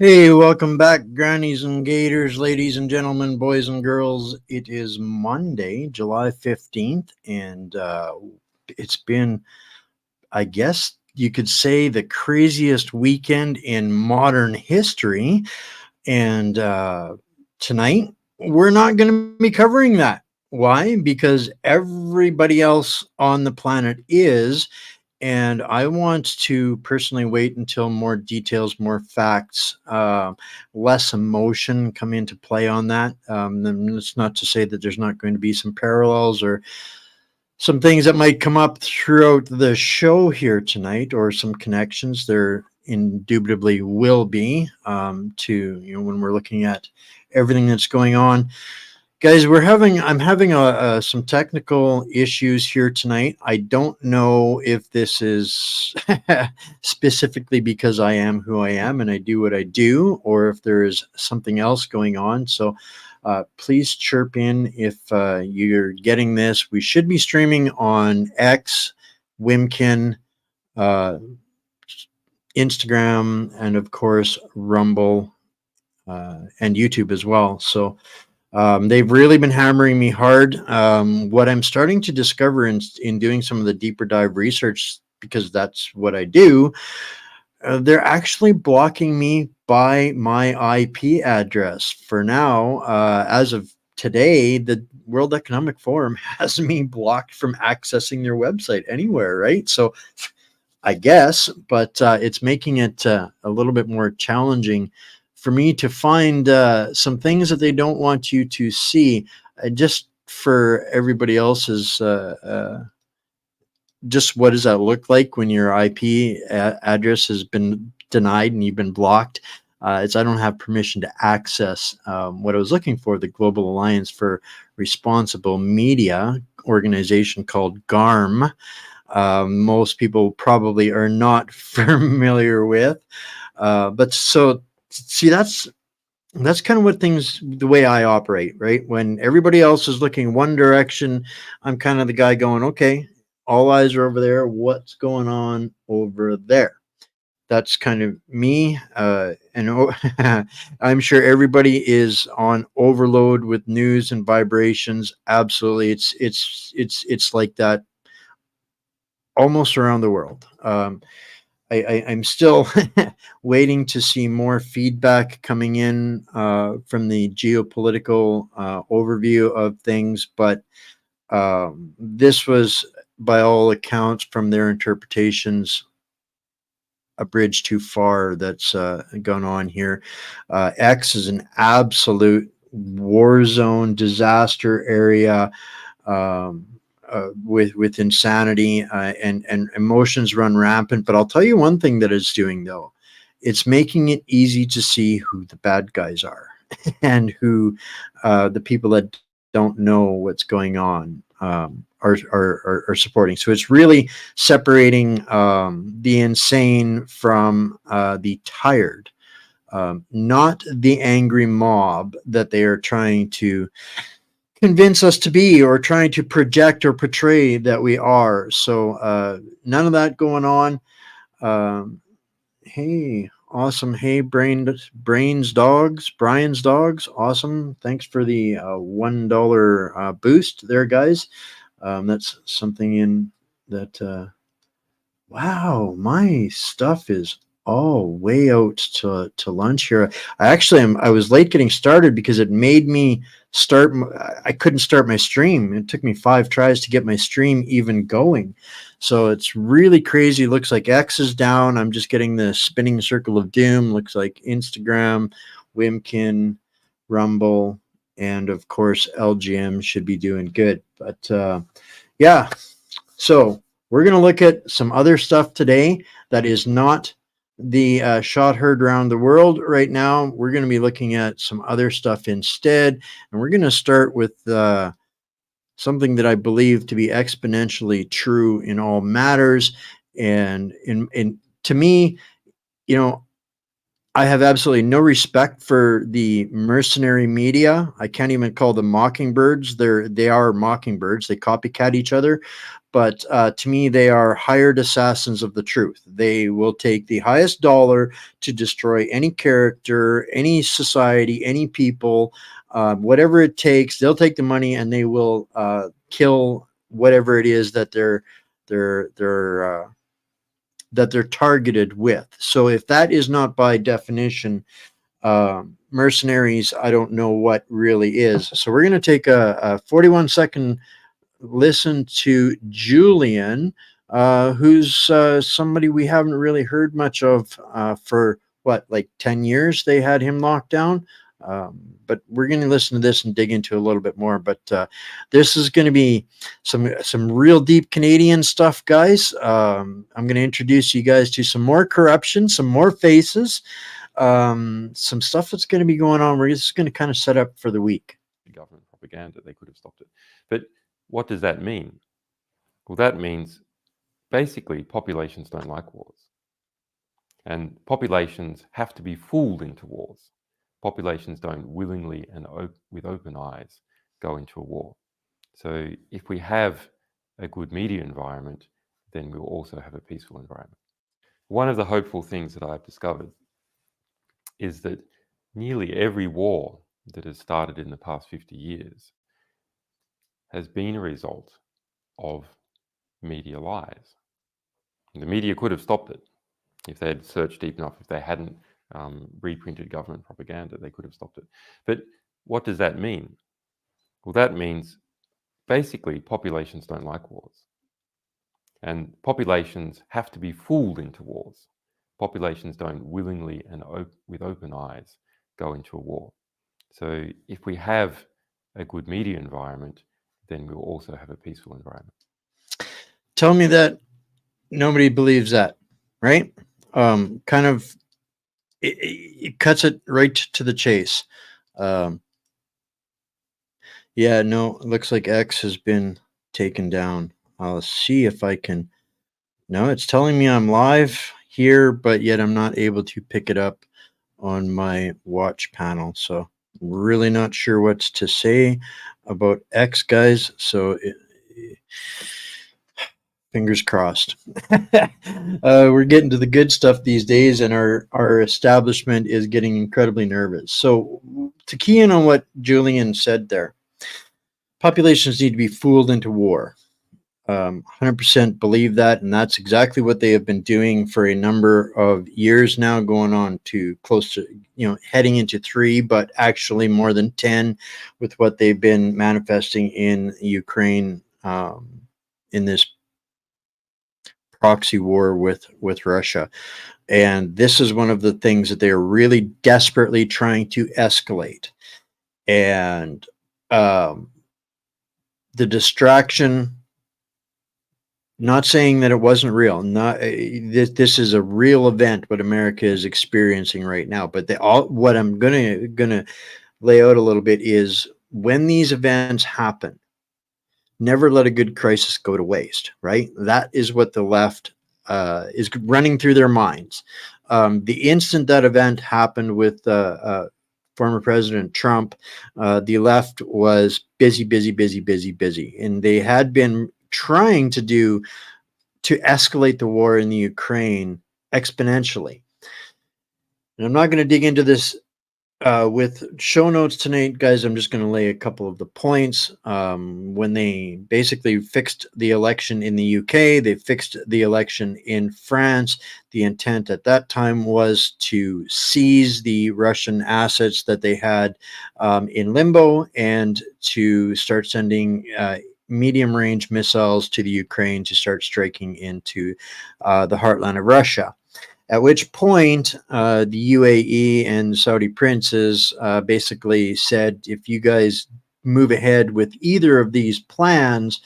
Hey, welcome back, grannies and gators, ladies and gentlemen, boys and girls. It is Monday, July 15th, and it's been, I guess you could say, the craziest weekend in modern history. And tonight, we're not going to be covering that. Why? Because everybody else on the planet is. And I want to personally wait until more details, more facts, less emotion come into play on that. And it's not to say that there's not going to be some parallels or some things that might come up throughout the show here tonight, or some connections. There indubitably will be, to when we're looking at everything that's going on. Guys, I'm having some technical issues here tonight. I don't know if this is specifically because I am who I am and I do what I do, or if there is something else going on. So please chirp in if you're getting this. We should be streaming on X, Wimkin, uh, Instagram, and of course Rumble, and YouTube as well. So they've really been hammering me hard. What I'm starting to discover in doing some of the deeper dive research, because that's what I do, they're actually blocking me by my IP address for now. As of today, the World Economic Forum has me blocked from accessing their website anywhere, right? So I guess, but it's making it a little bit more challenging for me to find some things that they don't want you to see. Just for everybody else's, just what does that look like when your IP address has been denied and you've been blocked? It's I don't have permission to access what I was looking for, the Global Alliance for Responsible Media organization called GARM. Most people probably are not familiar with. But so see, that's kind of what the way I operate, right? When everybody else is looking one direction, I'm kind of the guy going, okay, all eyes are over there. What's going on over there? That's kind of me. And I'm sure everybody is on overload with news and vibrations. Absolutely. It's like that almost around the world. I'm still waiting to see more feedback coming in from the geopolitical overview of things, but this was, by all accounts, from their interpretations, a bridge too far that's gone on here. X is an absolute war zone, disaster area. With insanity and emotions run rampant. But I'll tell you one thing that it's doing, though. It's making it easy to see who the bad guys are and who the people that don't know what's going on are supporting. So it's really separating the insane from the tired, not the angry mob that they are trying to convince us to be, or trying to project or portray that we are. So none of that going on. Hey, awesome. Hey, Brian's dogs, awesome. Thanks for the $1 boost there, guys. That's something in that. Wow, my stuff is all way out to lunch here. I was late getting started because it made me start. I couldn't start my stream. It took me 5 tries to get my stream even going. So it's really crazy. Looks like X is down. I'm just getting the spinning circle of doom. Looks like Instagram, Wimkin, Rumble, and of course LGM should be doing good. But yeah, so we're going to look at some other stuff today that is not the shot heard around the world right now. We're going to be looking at some other stuff instead. And we're going to start with something that I believe to be exponentially true in all matters. And to me, you know, I have absolutely no respect for the mercenary media. I can't even call them mockingbirds. They are mockingbirds. They copycat each other, but to me, they are hired assassins of the truth. They will take the highest dollar to destroy any character, any society, any people, whatever it takes. They'll take the money and they will kill whatever it is that they're that they're targeted with. So if that is not by definition mercenaries, I don't know what really is. So we're going to take a 41-second listen to Julian, who's somebody we haven't really heard much of for what, like 10 years they had him locked down. But we're going to listen to this and dig into a little bit more. But this is going to be some real deep Canadian stuff, guys. I'm going to introduce you guys to some more corruption, some more faces, some stuff that's going to be going on. We're just going to kind of set up for the week. Government propaganda, they could have stopped it. But what does that mean? Well, that means basically populations don't like wars. And populations have to be fooled into wars. Populations don't willingly and with open eyes go into a war. So if we have a good media environment, then we'll also have a peaceful environment. One of the hopeful things that I've discovered is that nearly every war that has started in the past 50 years has been a result of media lies. The media could have stopped it if they had searched deep enough. If they hadn't reprinted government propaganda, they could have stopped it. But what does that mean? Well, that means basically populations don't like wars. And populations have to be fooled into wars. Populations don't willingly and with open eyes go into a war. So if we have a good media environment, then we'll also have a peaceful environment. Tell me that nobody believes that, right? Kind of, it cuts it right to the chase. Yeah, no, it looks like X has been taken down. I'll see if I can. No, it's telling me I'm live here, but yet I'm not able to pick it up on my watch panel. So really not sure what to say about X, guys. So fingers crossed. We're getting to the good stuff these days, and our establishment is getting incredibly nervous. So to key in on what Julian said there, populations need to be fooled into war. 100% believe that, and that's exactly what they have been doing for a number of years now, going on to close to, heading into 3, but actually more than 10 with what they've been manifesting in Ukraine, in this proxy war with Russia. And this is one of the things that they are really desperately trying to escalate. And the distraction, not saying that it wasn't real. Not this is a real event what America is experiencing right now. But what I'm gonna lay out a little bit is when these events happen, never let a good crisis go to waste. Right? That is what the left is running through their minds. The instant that event happened with former President Trump, the left was busy, and they had been trying to escalate the war in the Ukraine exponentially. And I'm not going to dig into this with show notes tonight, guys. I'm just going to lay a couple of the points. When they basically fixed the election in the UK, they fixed the election in France. The intent at that time was to seize the Russian assets that they had in limbo and to start sending medium-range missiles to the Ukraine to start striking into the heartland of Russia. At which point, the UAE and Saudi princes basically said, if you guys move ahead with either of these plans,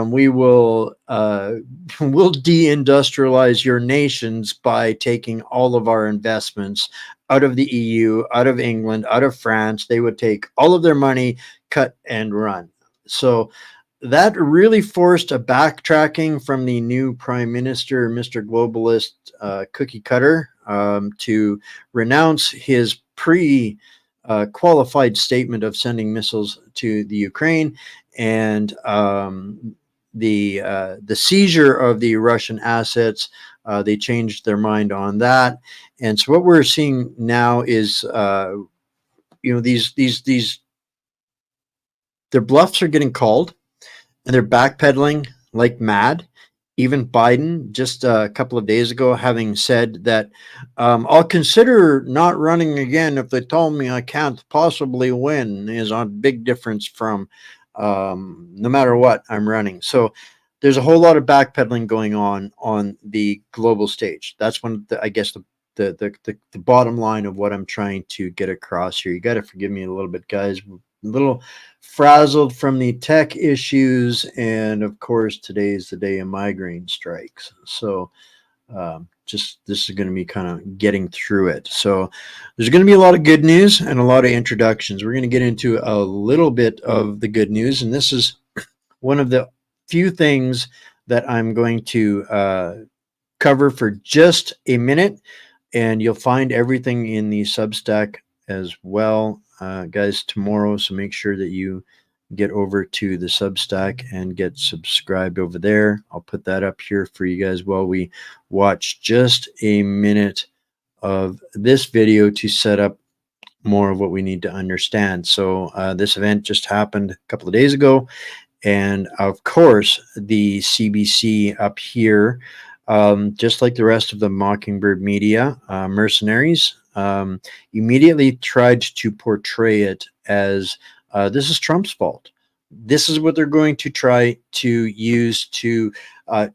we will we'll deindustrialize your nations by taking all of our investments out of the EU, out of England, out of France. They would take all of their money, cut and run. So that really forced a backtracking from the new prime minister, Mr. Globalist, cookie cutter, to renounce his qualified statement of sending missiles to the Ukraine, and the seizure of the Russian assets. They changed their mind on that, and so what we're seeing now is these their bluffs are getting called, and they're backpedaling like mad. Even Biden, just a couple of days ago, having said that I'll consider not running again if they told me I can't possibly win, is a big difference from no matter what, I'm running. So there's a whole lot of backpedaling going on the global stage. That's one of I guess the bottom line of what I'm trying to get across here. You got to forgive me a little bit, guys. A little frazzled from the tech issues, and of course today's the day of migraine strikes, so just this is going to be kind of getting through it. So there's going to be a lot of good news and a lot of introductions. We're going to get into a little bit of the good news, and this is one of the few things that I'm going to cover for just a minute, and you'll find everything in the Substack as well, guys, tomorrow. So make sure that you get over to the Substack and get subscribed over there. I'll put that up here for you guys while we watch just a minute of this video to set up more of what we need to understand. So this event just happened a couple of days ago, and of course the CBC up here, just like the rest of the Mockingbird media, mercenaries, immediately tried to portray it as this is Trump's fault. This is what they're going to try to use to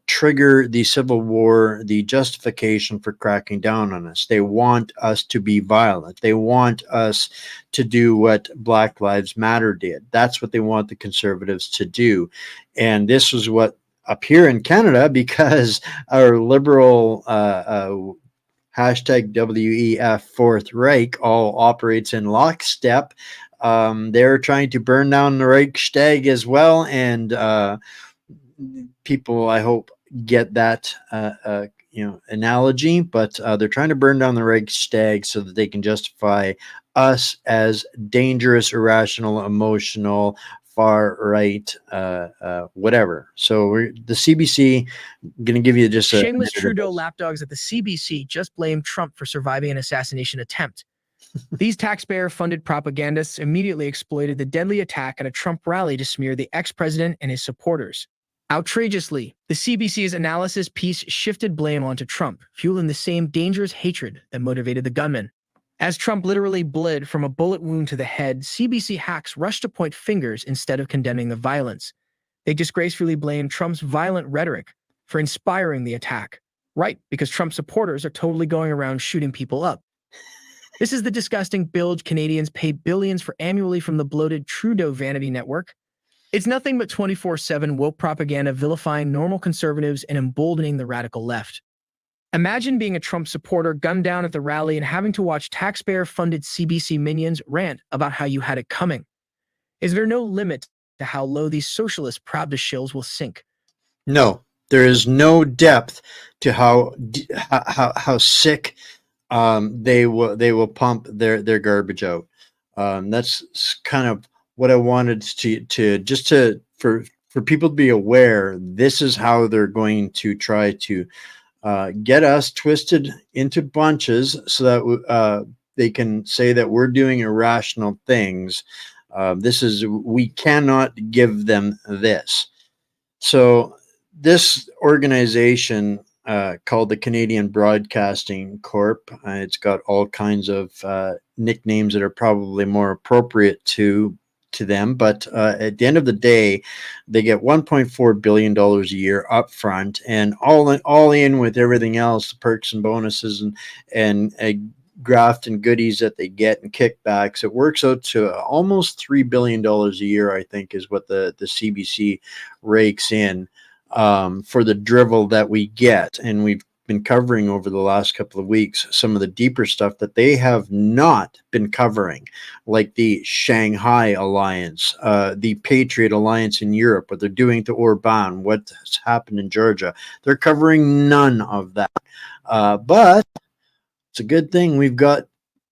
trigger the civil war, the justification for cracking down on us. They want us to be violent. They want us to do what Black Lives Matter did. That's what they want the conservatives to do. And this was what up here in Canada, because our liberal hashtag WEF Fourth Reich all operates in lockstep. They're trying to burn down the Reichstag as well, and people, I hope, get that analogy. But they're trying to burn down the Reichstag so that they can justify us as dangerous, irrational, emotional, far right, whatever. So the CBC going to give you just a shameless Trudeau lapdogs at the CBC just blamed Trump for surviving an assassination attempt. These taxpayer-funded propagandists immediately exploited the deadly attack at a Trump rally to smear the ex-president and his supporters. Outrageously, the CBC's analysis piece shifted blame onto Trump, fueling the same dangerous hatred that motivated the gunman. As Trump literally bled from a bullet wound to the head, CBC hacks rushed to point fingers instead of condemning the violence. They disgracefully blamed Trump's violent rhetoric for inspiring the attack. Right, because Trump supporters are totally going around shooting people up. This is the disgusting bilge Canadians pay billions for annually from the bloated Trudeau vanity network. It's nothing but 24/7 woke propaganda vilifying normal conservatives and emboldening the radical left. Imagine being a Trump supporter gunned down at the rally and having to watch taxpayer-funded CBC minions rant about how you had it coming. Is there no limit to how low these socialist proud to shills will sink? No, there is no depth to how sick they will pump their garbage out. That's kind of what I wanted for people to be aware. This is how they're going to try to get us twisted into bunches so that they can say that we're doing irrational things. We cannot give them this. So this organization called the Canadian Broadcasting Corp, it's got all kinds of nicknames that are probably more appropriate to them, but at the end of the day, they get $1.4 billion a year up front, and all in with everything else, the perks and bonuses and graft and goodies that they get and kickbacks. It works out to almost $3 billion a year, I think, is what the CBC rakes in for the drivel that we get. And we've been covering over the last couple of weeks some of the deeper stuff that they have not been covering, like the Shanghai Alliance, the Patriot Alliance in Europe, what they're doing to Orban, what's happened in Georgia. They're covering none of that. But a good thing we've got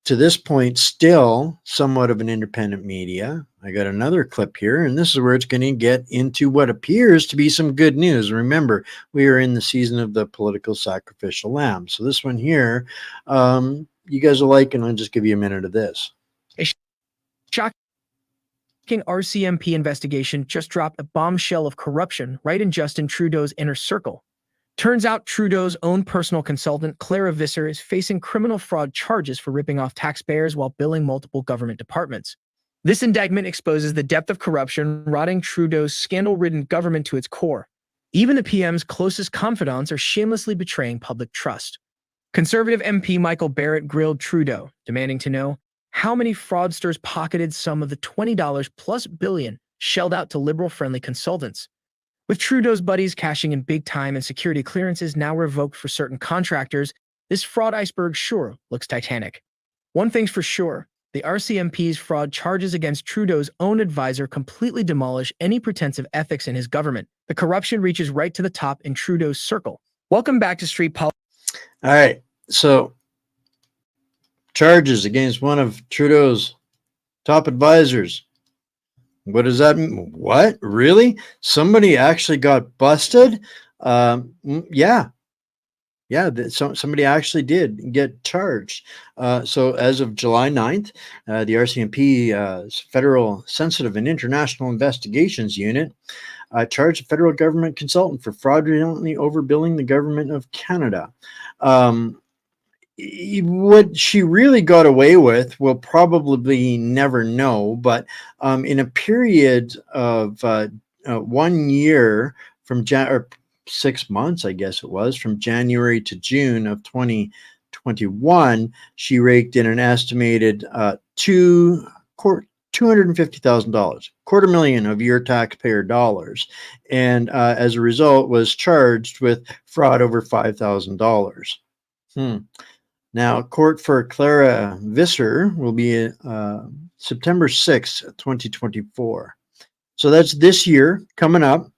to this point still somewhat of an independent media. I got another clip here, and this is where it's going to get into what appears to be some good news. Remember, we are in the season of the political sacrificial lamb. So this one here, you guys will like, and I'll just give you a minute of this. A shocking RCMP investigation just dropped a bombshell of corruption right in Justin Trudeau's inner circle. Turns out Trudeau's own personal consultant, Clara Visser, is facing criminal fraud charges for ripping off taxpayers while billing multiple government departments. This indictment exposes the depth of corruption rotting Trudeau's scandal-ridden government to its core. Even the PM's closest confidants are shamelessly betraying public trust. Conservative MP Michael Barrett grilled Trudeau, demanding to know how many fraudsters pocketed some of the $20 plus billion shelled out to liberal-friendly consultants. With Trudeau's buddies cashing in big time and security clearances now revoked for certain contractors, this fraud iceberg sure looks titanic. One thing's for sure, the RCMP's fraud charges against Trudeau's own advisor completely demolish any pretense of ethics in his government. The corruption reaches right to the top in Trudeau's circle. Welcome back to Street Politics. All right, so charges against one of Trudeau's top advisors. What does that mean? What? Really? Somebody actually got busted? Yeah. Somebody actually did get charged. So as of July 9th, the RCMP Federal Sensitive and International Investigations Unit charged a federal government consultant for fraudulently overbilling the government of Canada. What she really got away with, we'll probably never know, but in a period of 1 year from or 6 months, I guess it was, from January to June of 2021, she raked in an estimated $250,000, $250,000 of your taxpayer dollars, and as a result was charged with fraud over $5,000. Now, court for Clara Visser will be September 6th, 2024. So that's this year coming up.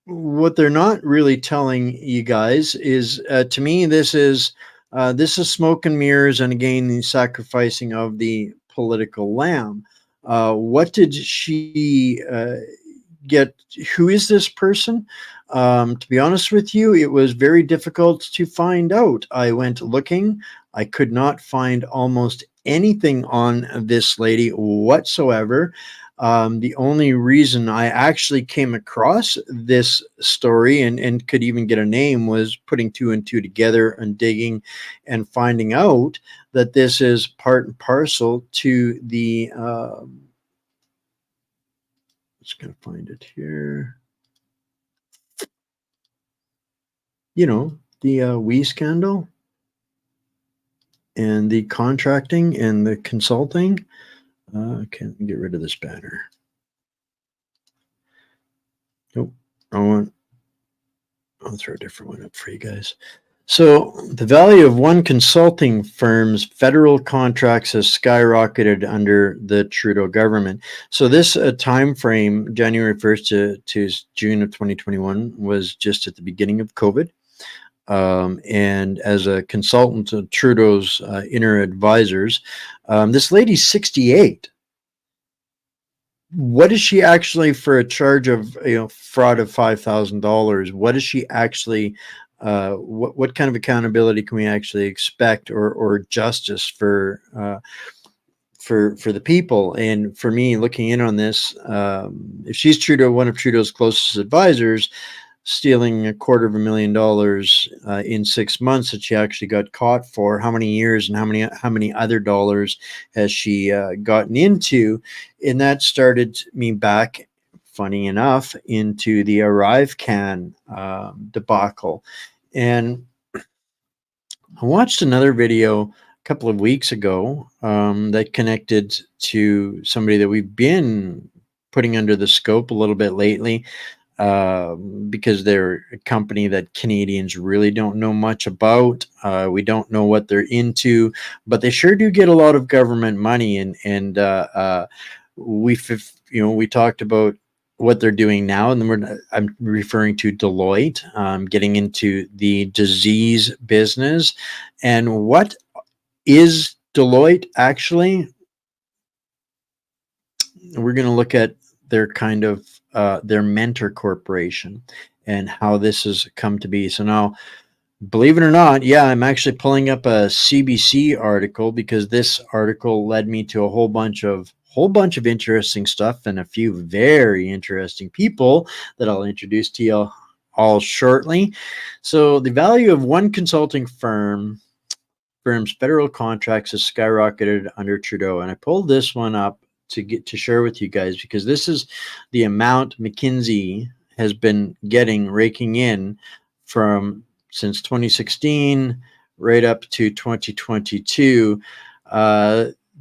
What they're not really telling you guys is, to me, this is smoke and mirrors, and again, the sacrificing of the political lamb. What did she get? Who is this person? To be honest with you, it was very difficult to find out. I went looking. I could not find almost anything on this lady whatsoever. The only reason I actually came across this story and could even get a name was putting two and two together and digging and finding out that this is part and parcel to the just gonna find it here. You know, the WE scandal and the contracting and the consulting. Okay, let me get rid of this banner. Nope, wrong one. I'll throw a different one up for you guys. So the value of one consulting firm's federal contracts has skyrocketed under the Trudeau government. So this time frame, January 1st to June of 2021, was just at the beginning of COVID. And as a consultant to Trudeau's inner advisors, this lady's 68. What is she actually, for a charge of fraud of $5,000? What is she actually? What kind of accountability can we actually expect, or justice for the people? And for me, looking in on this, if she's Trudeau, one of Trudeau's closest advisors, stealing $250,000 in 6 months that she actually got caught for, how many years and how many other dollars has she gotten into? And that started me back, funny enough, into the ArriveCan debacle. And I watched another video a couple of weeks ago that connected to somebody that we've been putting under the scope a little bit lately, because they're a company that Canadians really don't know much about. We don't know what they're into, but they sure do get a lot of government money. And we talked about what they're doing now, and then I'm referring to Deloitte, getting into the disease business. And what is Deloitte actually? We're going to look at their kind of their mentor corporation and how this has come to be. So now, believe it or not, yeah, I'm actually pulling up a CBC article because this article led me to a whole bunch of interesting stuff and a few very interesting people that I'll introduce to you all shortly. So the value of one consulting firm's federal contracts has skyrocketed under Trudeau, and I pulled this one up to share with you guys because this is the amount McKinsey has been raking in from since 2016 right up to 2022.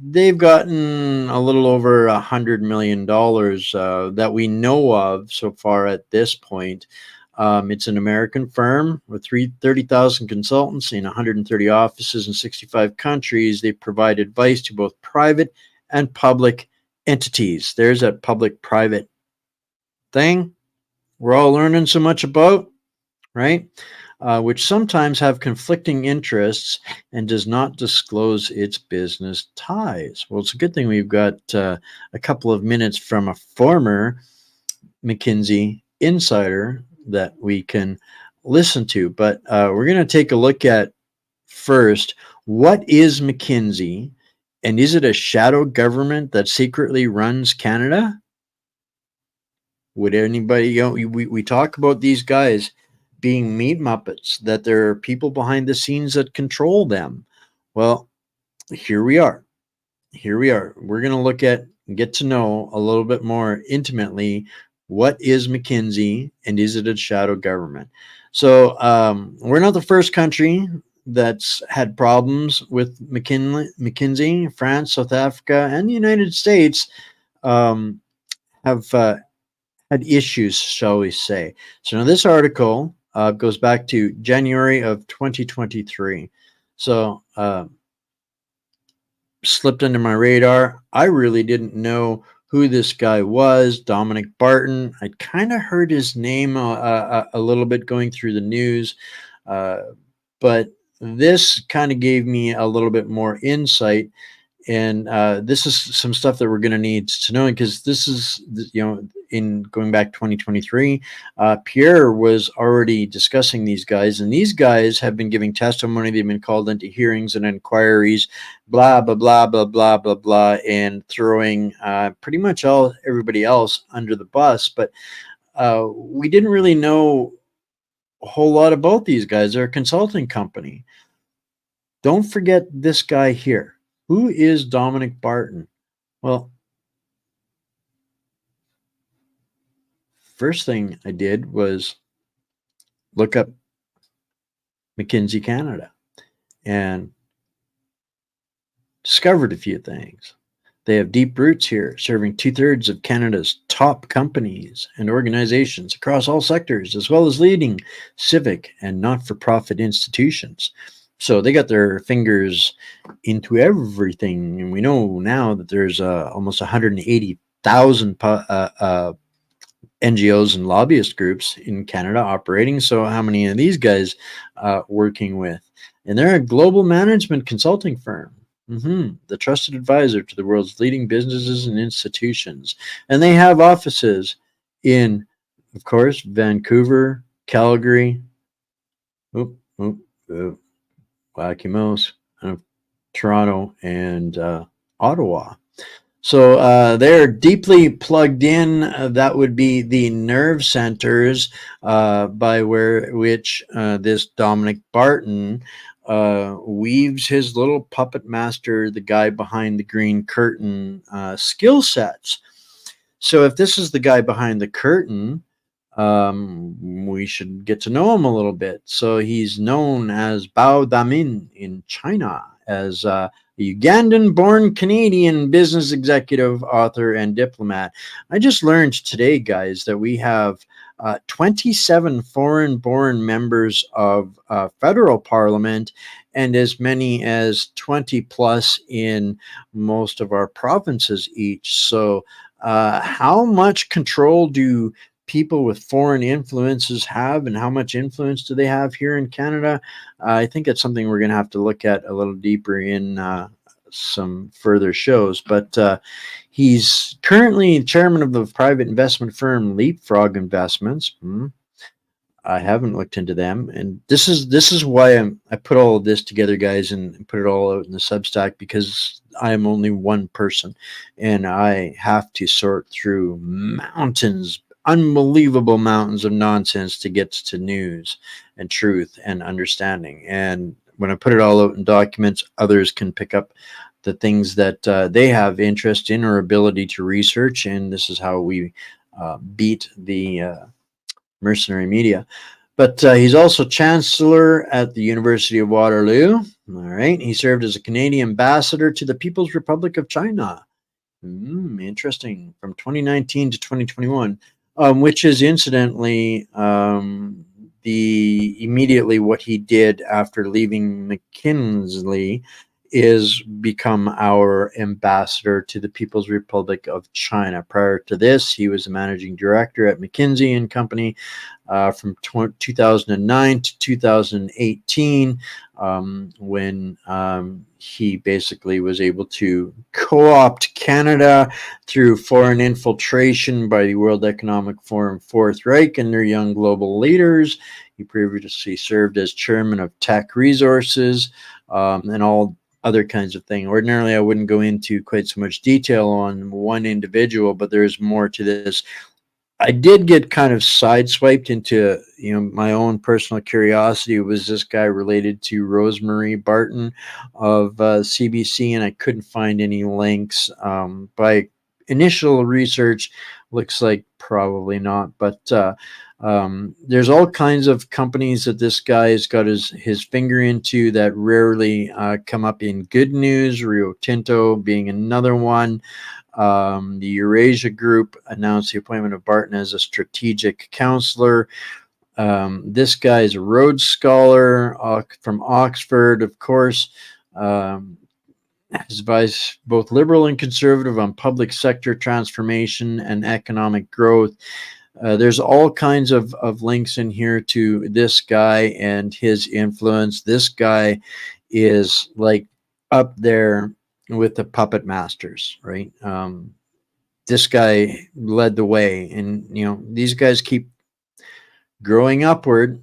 They've gotten a little over $100 million that we know of so far at this point. It's an American firm with 30,000 consultants in 130 offices in 65 countries. They provide advice to both private and public entities. There's that public-private thing we're all learning so much about, right? Which sometimes have conflicting interests and does not disclose its business ties. Well, it's a good thing we've got a couple of minutes from a former McKinsey insider that we can listen to. But we're going to take a look at first, what is McKinsey? And is it a shadow government that secretly runs Canada? Would anybody, we talk about these guys being meat muppets, that there are people behind the scenes that control them. Well, here we are. We're going to look at, get to know a little bit more intimately, what is McKinsey and is it a shadow government? So we're not the first country that's had problems with McKinsey. France, South Africa, and the United States have had issues, shall we say. So now this article goes back to January of 2023. So slipped under my radar. I really didn't know who this guy was, Dominic Barton. I kind of heard his name a little bit going through the news, but this kind of gave me a little bit more insight. And this is some stuff that we're going to need to know, because this is, in going back 2023, Pierre was already discussing these guys, and these guys have been giving testimony. They've been called into hearings and inquiries, blah, blah, blah, blah, blah, blah, blah, and throwing pretty much everybody else under the bus. But we didn't really know a whole lot about these guys. They're a consulting company. Don't forget this guy here. Who is Dominic Barton? Well, first thing I did was look up McKinsey Canada and discovered a few things. They have deep roots here, serving 2/3 of Canada's top companies and organizations across all sectors, as well as leading civic and not-for-profit institutions. So they got their fingers into everything. And we know now that there's almost 180,000 NGOs and lobbyist groups in Canada operating. So how many of these guys working with? And they're a global management consulting firm. The trusted advisor to the world's leading businesses and institutions. And they have offices in, of course, Vancouver, Calgary, Wacky Mouse, Toronto, and Ottawa. So they're deeply plugged in. That would be the nerve centers by which this Dominic Barton weaves his little puppet master, the guy behind the green curtain, skill sets. So if this is the guy behind the curtain, we should get to know him a little bit. So he's known as Bao Damin in China, as a Ugandan-born Canadian business executive, author, and diplomat. I just learned today, guys, that we have 27 foreign-born members of federal parliament and as many as 20 plus in most of our provinces each. So How much control do people with foreign influences have, and how much influence do they have here in Canada? I think it's something we're going to have to look at a little deeper in some further shows. But he's currently chairman of the private investment firm Leapfrog Investments. I haven't looked into them, and this is why I put all of this together, guys, and put it all out in the Substack, because I am only one person, and I have to sort through mountains, unbelievable mountains of nonsense to get to news and truth and understanding. And when I put it all out in documents, others can pick up the things that they have interest in or ability to research, and this is how we beat the mercenary media. But he's also chancellor at the University of Waterloo. All right. He served as a Canadian ambassador to the People's Republic of China. Interesting. From 2019 to 2021, which is incidentally immediately what he did after leaving McKinsey is become our ambassador to the People's Republic of China. Prior to this, he was the managing director at McKinsey and Company from 2009 to 2018, when he basically was able to co-opt Canada through foreign infiltration by the World Economic Forum Fourth Reich and their young global leaders. He previously served as chairman of Tech Resources and all other kinds of things. Ordinarily, I wouldn't go into quite so much detail on one individual, but there's more to this. I did get kind of sideswiped into, my own personal curiosity. Was this guy related to Rosemary Barton of CBC? And I couldn't find any links. By initial research, looks like probably not. But there's all kinds of companies that this guy has got his finger into that rarely come up in good news. Rio Tinto being another one. The Eurasia Group announced the appointment of Barton as a strategic counselor. This guy is a Rhodes Scholar from Oxford, of course. Has advised both liberal and conservative on public sector transformation and economic growth. There's all kinds of links in here to this guy and his influence. This guy is like up there with the puppet masters, right? This guy led the way, and these guys keep growing upward.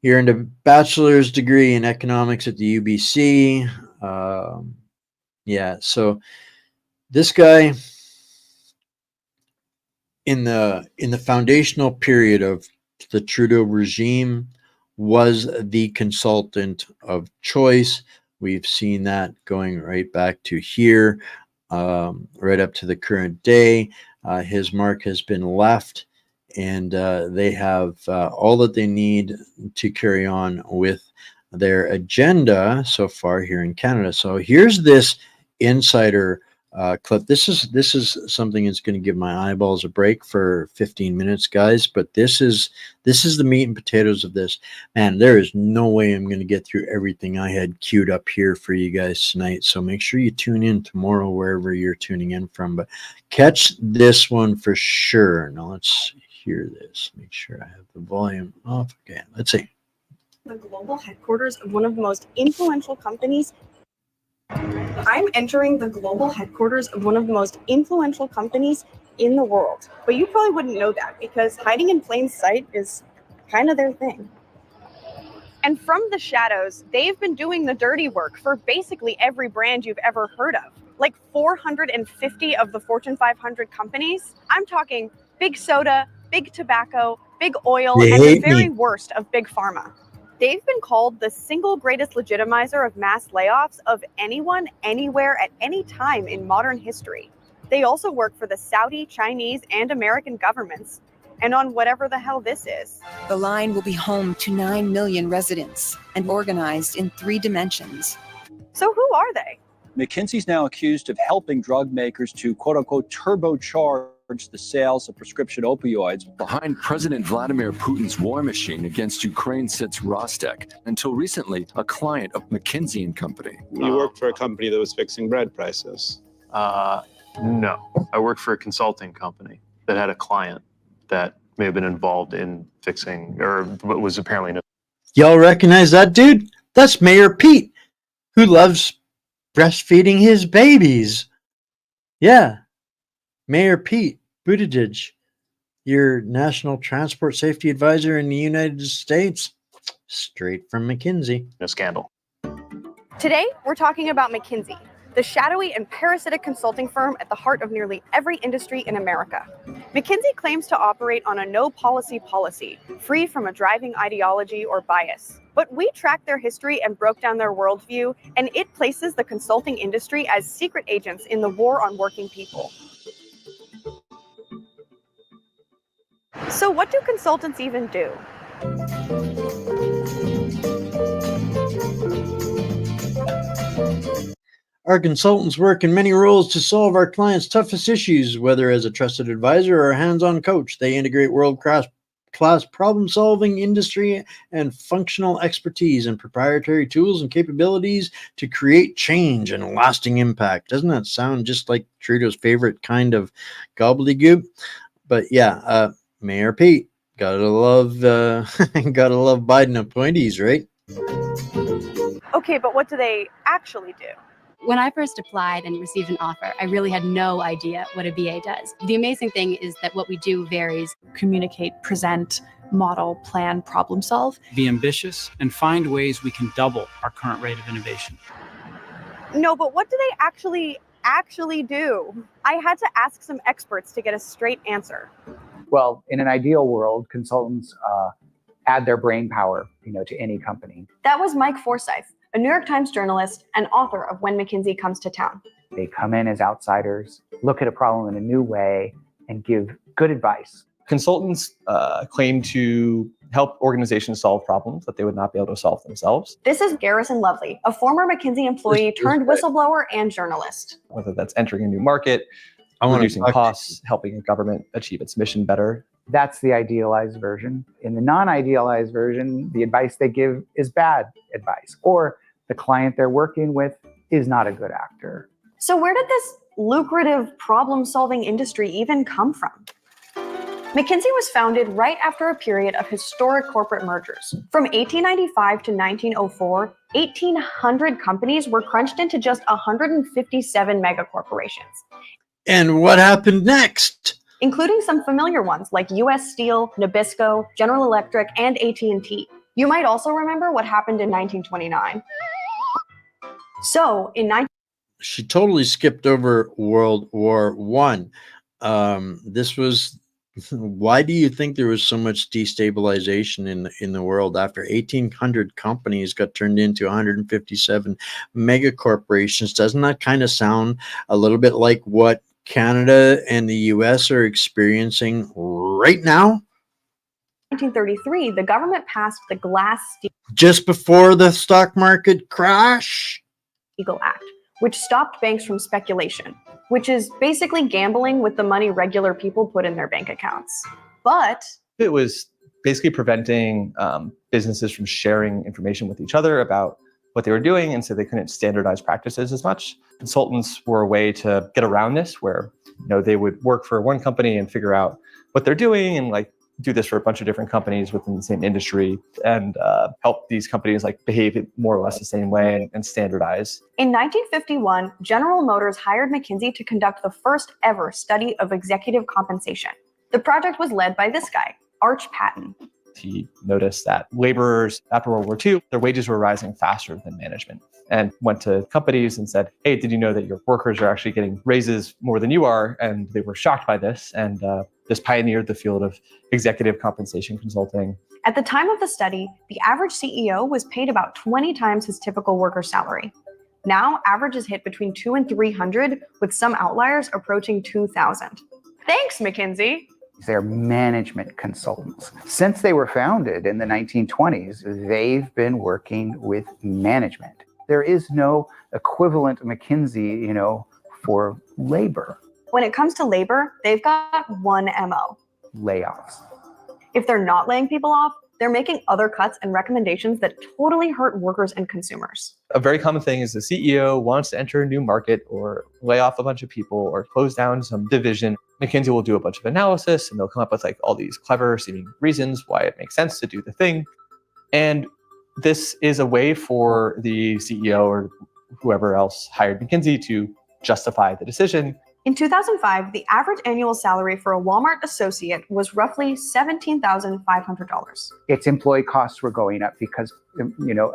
He earned a bachelor's degree in economics at the UBC. So this guy in the foundational period of the Trudeau regime was the consultant of choice. We've seen that going right back to here, right up to the current day. His mark has been left, and they have all that they need to carry on with their agenda so far here in Canada. So here's this insider clip. This is something that's going to give my eyeballs a break for 15 minutes, guys. But this is the meat and potatoes of this. Man, there is no way I'm going to get through everything I had queued up here for you guys tonight. So make sure you tune in tomorrow wherever you're tuning in from. But catch this one for sure. Now let's hear this. Make sure I have the volume off. Okay, let's see. The global headquarters of one of the most influential companies. I'm entering the global headquarters of one of the most influential companies in the world. But you probably wouldn't know that because hiding in plain sight is kind of their thing. And from the shadows, they've been doing the dirty work for basically every brand you've ever heard of. Like 450 of the Fortune 500 companies. I'm talking big soda, big tobacco, big oil, and the very worst of big pharma. They've been called the single greatest legitimizer of mass layoffs of anyone, anywhere, at any time in modern history. They also work for the Saudi, Chinese, and American governments, and on whatever the hell this is. The line will be home to 9 million residents and organized in 3 dimensions. So who are they? McKinsey's now accused of helping drug makers to, quote-unquote, turbocharge the sales of prescription opioids. Behind President Vladimir Putin's war machine against Ukraine sits Rostec, until recently a client of McKinsey and Company. You worked for a company that was fixing bread prices. No, I worked for a consulting company that had a client that may have been involved in fixing, or was apparently. Y'all recognize that dude? That's Mayor Pete, who loves breastfeeding his babies. Yeah, Mayor Pete Buttigieg, your National Transport Safety Advisor in the United States, straight from McKinsey. A scandal. Today, we're talking about McKinsey, the shadowy and parasitic consulting firm at the heart of nearly every industry in America. McKinsey claims to operate on a no-policy policy, free from a driving ideology or bias. But we tracked their history and broke down their worldview, and it places the consulting industry as secret agents in the war on working people. So what do consultants even do? Our consultants work in many roles to solve our clients' toughest issues, whether as a trusted advisor or a hands-on coach. They integrate world-class problem-solving, industry and functional expertise and proprietary tools and capabilities to create change and lasting impact. Doesn't that sound just like Trudeau's favorite kind of gobbledygook? But yeah, Mayor Pete, gotta love Biden appointees, right? Okay, but what do they actually do? When I first applied and received an offer, I really had no idea what a BA does. The amazing thing is that what we do varies. Communicate, present, model, plan, problem solve. Be ambitious and find ways we can double our current rate of innovation. No, but what do they actually do? I had to ask some experts to get a straight answer. Well, in an ideal world, consultants add their brain power, to any company. That was Mike Forsyth, a New York Times journalist and author of When McKinsey Comes to Town. They come in as outsiders, look at a problem in a new way, and give good advice. Consultants claim to help organizations solve problems that they would not be able to solve themselves. This is Garrison Lovely, a former McKinsey employee turned whistleblower and journalist. Whether that's entering a new market, reducing costs, helping a government achieve its mission better. That's the idealized version. In the non-idealized version, the advice they give is bad advice, or the client they're working with is not a good actor. So where did this lucrative problem-solving industry even come from? McKinsey was founded right after a period of historic corporate mergers. From 1895 to 1904, 1,800 companies were crunched into just 157 megacorporations. And what happened next? Including some familiar ones like US Steel, Nabisco, General Electric, and AT&T. You might also remember what happened in 1929. So, She totally skipped over World War I. This was, why do you think there was so much destabilization in the world after 1,800 companies got turned into 157 mega corporations? Doesn't that kind of sound a little bit like what Canada and the US are experiencing right now? 1933, the government passed the Glass-Steagall Just before the stock market crash? Act, which stopped banks from speculation, which is basically gambling with the money regular people put in their bank accounts. But it was basically preventing businesses from sharing information with each other about what they were doing, and so they couldn't standardize practices as much. Consultants were a way to get around this, where they would work for one company and figure out what they're doing, and do this for a bunch of different companies within the same industry, and help these companies behave more or less the same way and standardize. In 1951, General Motors hired McKinsey to conduct the first ever study of executive compensation. The project was led by this guy, Arch Patton. He noticed that laborers after World War II, their wages were rising faster than management, and went to companies and said, hey, did you know that your workers are actually getting raises more than you are? And they were shocked by this, and this pioneered the field of executive compensation consulting. At the time of the study, the average CEO was paid about 20 times his typical worker salary. Now, averages hit between 200 and 300, with some outliers approaching 2,000. Thanks, McKinsey. They're management consultants. Since they were founded in the 1920s, they've been working with management. There is no equivalent McKinsey, for labor. When it comes to labor, they've got one MO. Layoffs. If they're not laying people off, they're making other cuts and recommendations that totally hurt workers and consumers. A very common thing is the CEO wants to enter a new market or lay off a bunch of people or close down some division. McKinsey will do a bunch of analysis and they'll come up with like all these clever seeming reasons why it makes sense to do the thing. And this is a way for the CEO or whoever else hired McKinsey to justify the decision. In 2005, the average annual salary for a Walmart associate was roughly $17,500. Its employee costs were going up because,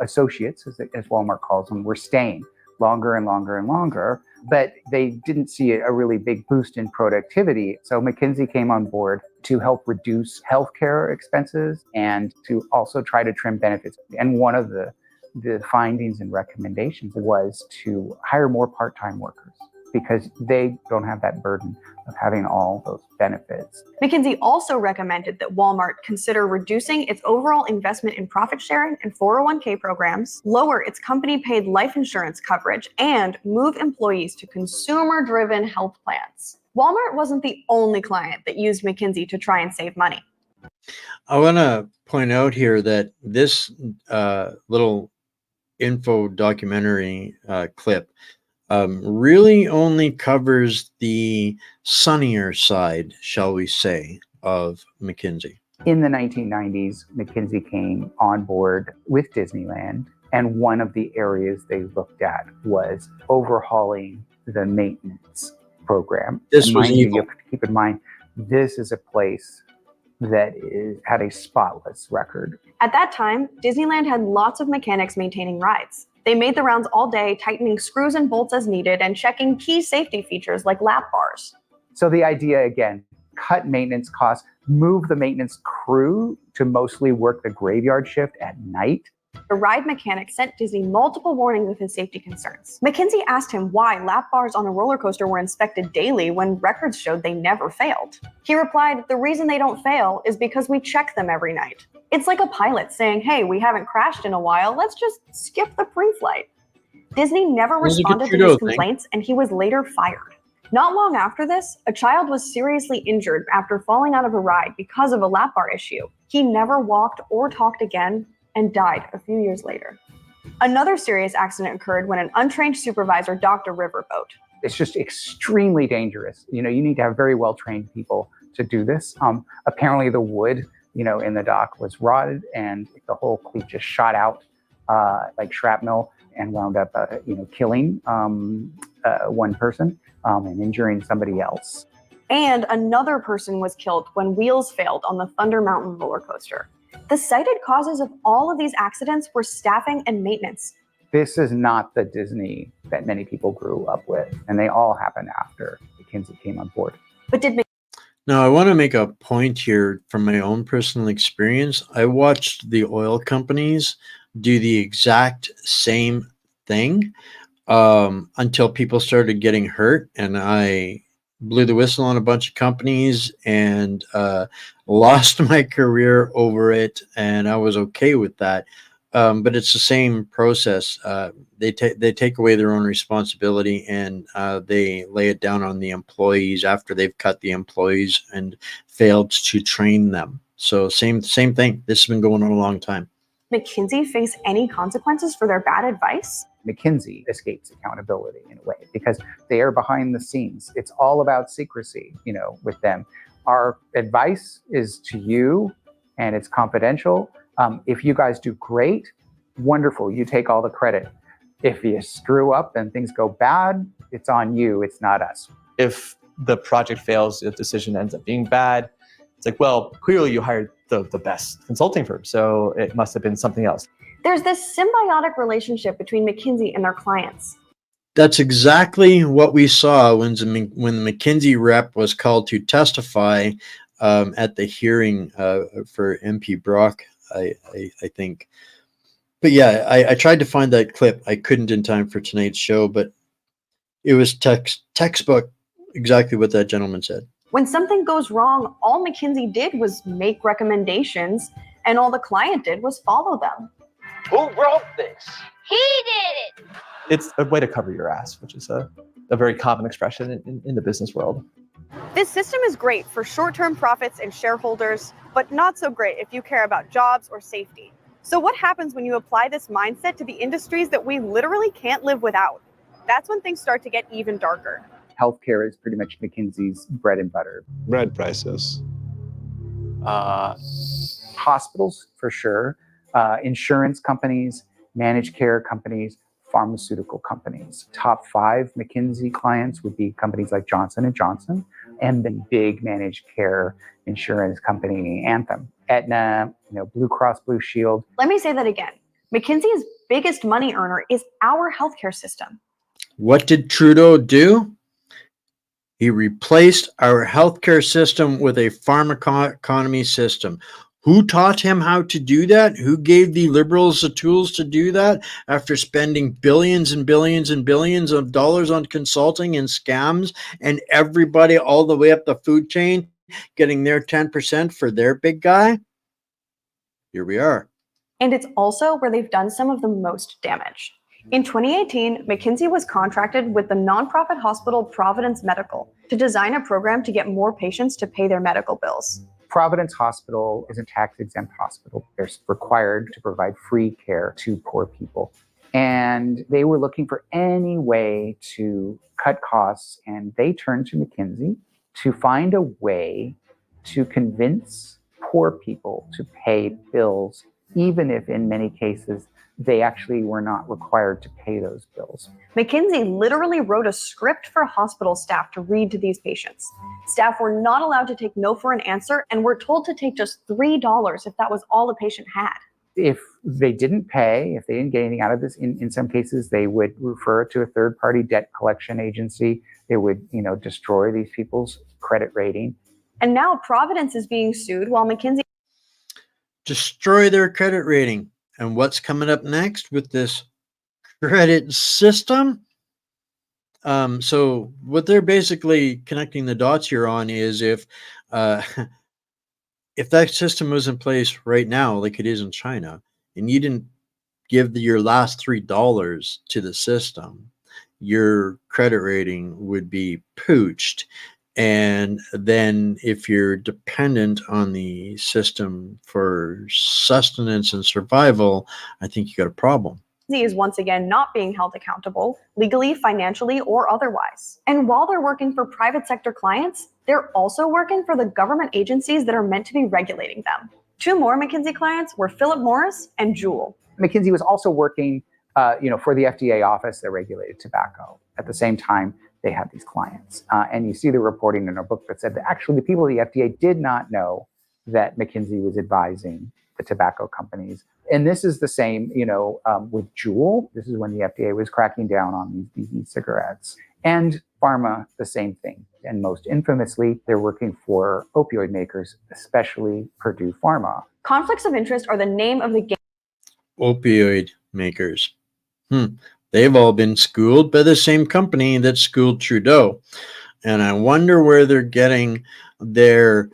associates, as Walmart calls them, were staying longer and longer and longer, but they didn't see a really big boost in productivity. So McKinsey came on board to help reduce healthcare expenses and to also try to trim benefits. And one of the findings and recommendations was to hire more part-time workers, because they don't have that burden of having all those benefits. McKinsey also recommended that Walmart consider reducing its overall investment in profit sharing and 401k programs, lower its company-paid life insurance coverage, and move employees to consumer-driven health plans. Walmart wasn't the only client that used McKinsey to try and save money. I want to point out here that this little info documentary clip really only covers the sunnier side, shall we say, of McKinsey. In the 1990s, McKinsey came on board with Disneyland, and one of the areas they looked at was overhauling the maintenance program. This was evil. You have to keep in mind, this is a place that had a spotless record. At that time, Disneyland had lots of mechanics maintaining rides. They made the rounds all day, tightening screws and bolts as needed and checking key safety features like lap bars. So the idea, again, cut maintenance costs, move the maintenance crew to mostly work the graveyard shift at night. The ride mechanic sent Disney multiple warnings of his safety concerns. McKinsey asked him why lap bars on a roller coaster were inspected daily when records showed they never failed. He replied, "The reason they don't fail is because we check them every night." It's like a pilot saying, "Hey, we haven't crashed in a while, let's just skip the pre-flight." Disney never responded to his complaints, and he was later fired. Not long after this, a child was seriously injured after falling out of a ride because of a lap bar issue. He never walked or talked again and died a few years later. Another serious accident occurred when an untrained supervisor docked a riverboat. It's just extremely dangerous. You need to have very well-trained people to do this. Apparently the wood, in the dock was rotted, and the whole cleat just shot out like shrapnel and wound up, killing one person and injuring somebody else. And another person was killed when wheels failed on the Thunder Mountain roller coaster. The cited causes of all of these accidents were staffing and maintenance. This is not the Disney that many people grew up with, and they all happened after McKinsey came on board. But Now, I want to make a point here from my own personal experience. I watched the oil companies do the exact same thing until people started getting hurt, and I blew the whistle on a bunch of companies and lost my career over it, and I was okay with that. But it's the same process. They take away their own responsibility, and they lay it down on the employees after they've cut the employees and failed to train them. So same thing. This has been going on a long time. McKinsey face any consequences for their bad advice? McKinsey escapes accountability in a way because they are behind the scenes. It's all about secrecy, with them. Our advice is to you, and it's confidential. If you guys do great, wonderful, you take all the credit. If you screw up and things go bad, it's on you, it's not us. If the project fails, the decision ends up being bad, it's like, well, clearly you hired the best consulting firm, so it must have been something else. There's this symbiotic relationship between McKinsey and their clients. That's exactly what we saw when the McKinsey rep was called to testify at the hearing for MP Brock, I think. But yeah, I tried to find that clip. I couldn't in time for tonight's show, but it was textbook exactly what that gentleman said. When something goes wrong, all McKinsey did was make recommendations, and all the client did was follow them. Who wrote this? He did it! It's a way to cover your ass, which is a very common expression in the business world. This system is great for short-term profits and shareholders, but not so great if you care about jobs or safety. So what happens when you apply this mindset to the industries that we literally can't live without? That's when things start to get even darker. Healthcare is pretty much McKinsey's bread and butter. Bread prices. Hospitals, for sure. Insurance companies, managed care companies, pharmaceutical companies. Top 5 McKinsey clients would be companies like Johnson & Johnson and the big managed care insurance company Anthem, Aetna, Blue Cross Blue Shield. Let me say that again. McKinsey's biggest money earner is our healthcare system. What did Trudeau do? He replaced our healthcare system with a pharmacoeconomy system. Who taught him how to do that? Who gave the Liberals the tools to do that after spending billions and billions and billions of dollars on consulting and scams, and everybody all the way up the food chain getting their 10% for their big guy? Here we are. And it's also where they've done some of the most damage. In 2018, McKinsey was contracted with the nonprofit hospital Providence Medical to design a program to get more patients to pay their medical bills. Providence Hospital is a tax-exempt hospital. They're required to provide free care to poor people. And they were looking for any way to cut costs, and they turned to McKinsey to find a way to convince poor people to pay bills, even if in many cases they actually were not required to pay those bills. McKinsey literally wrote a script for hospital staff to read to these patients. Staff were not allowed to take no for an answer and were told to take just $3 if that was all the patient had. If they didn't pay, if they didn't get anything out of this, in some cases, they would refer to a third-party debt collection agency. They would, destroy these people's credit rating. And now Providence is being sued while McKinsey destroy their credit rating. And what's coming up next with this credit system? So what they're basically connecting the dots here on is if that system was in place right now, like it is in China, and you didn't give your last $3 to the system, your credit rating would be pooched. And then if you're dependent on the system for sustenance and survival, I think you got a problem. is once again not being held accountable, legally, financially, or otherwise. And while they're working for private sector clients, they're also working for the government agencies that are meant to be regulating them. 2 more McKinsey clients were Philip Morris and Juul. McKinsey was also working for the FDA office that regulated tobacco. At the same time, they had these clients. And you see the reporting in our book that said that actually the people at the FDA did not know that McKinsey was advising the tobacco companies. And this is the same, with Juul. This is when the FDA was cracking down on these e-cigarettes. And pharma, the same thing. And most infamously, they're working for opioid makers, especially Purdue Pharma. Conflicts of interest are the name of the game. Opioid makers. They've all been schooled by the same company that schooled Trudeau. And I wonder where they're getting their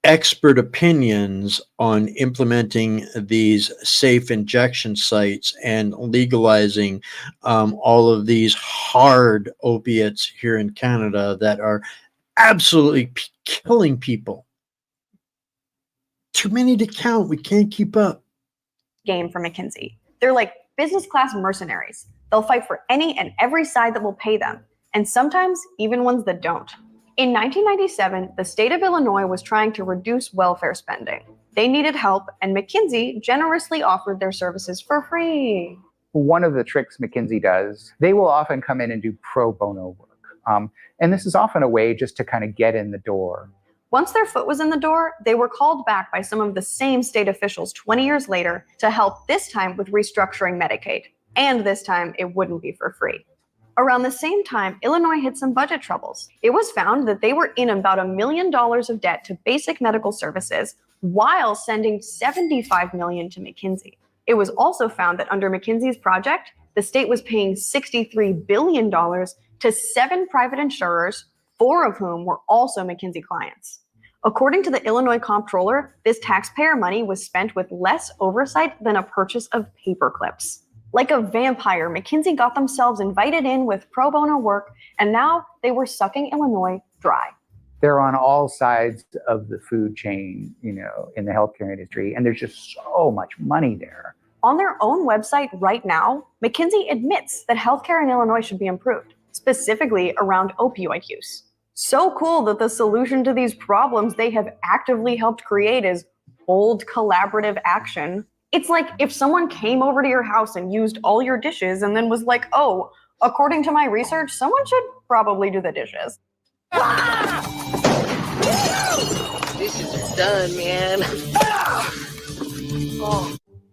expert opinions on implementing these safe injection sites and legalizing all of these hard opiates here in Canada that are absolutely killing people. Too many to count. We can't keep up. Game for McKinsey. They're like business class mercenaries. They'll fight for any and every side that will pay them, and sometimes even ones that don't. In 1997, the state of Illinois was trying to reduce welfare spending. They needed help, and McKinsey generously offered their services for free. One of the tricks McKinsey does, they will often come in and do pro bono work. And this is often a way just to kind of get in the door. Once their foot was in the door, they were called back by some of the same state officials 20 years later to help, this time with restructuring Medicaid. And this time, it wouldn't be for free. Around the same time, Illinois hit some budget troubles. It was found that they were in about $1 million of debt to basic medical services while sending $75 million to McKinsey. It was also found that under McKinsey's project, the state was paying $63 billion to 7 private insurers, 4 of whom were also McKinsey clients. According to the Illinois comptroller, this taxpayer money was spent with less oversight than a purchase of paper clips. Like a vampire, McKinsey got themselves invited in with pro bono work, and now they were sucking Illinois dry. They're on all sides of the food chain, you know, in the healthcare industry, and there's just so much money there. On their own website right now, McKinsey admits that healthcare in Illinois should be improved, specifically around opioid use. So cool that the solution to these problems they have actively helped create is bold collaborative action. It's like if someone came over to your house and used all your dishes and then was like, oh, according to my research, someone should probably do the dishes. Dishes are done, man.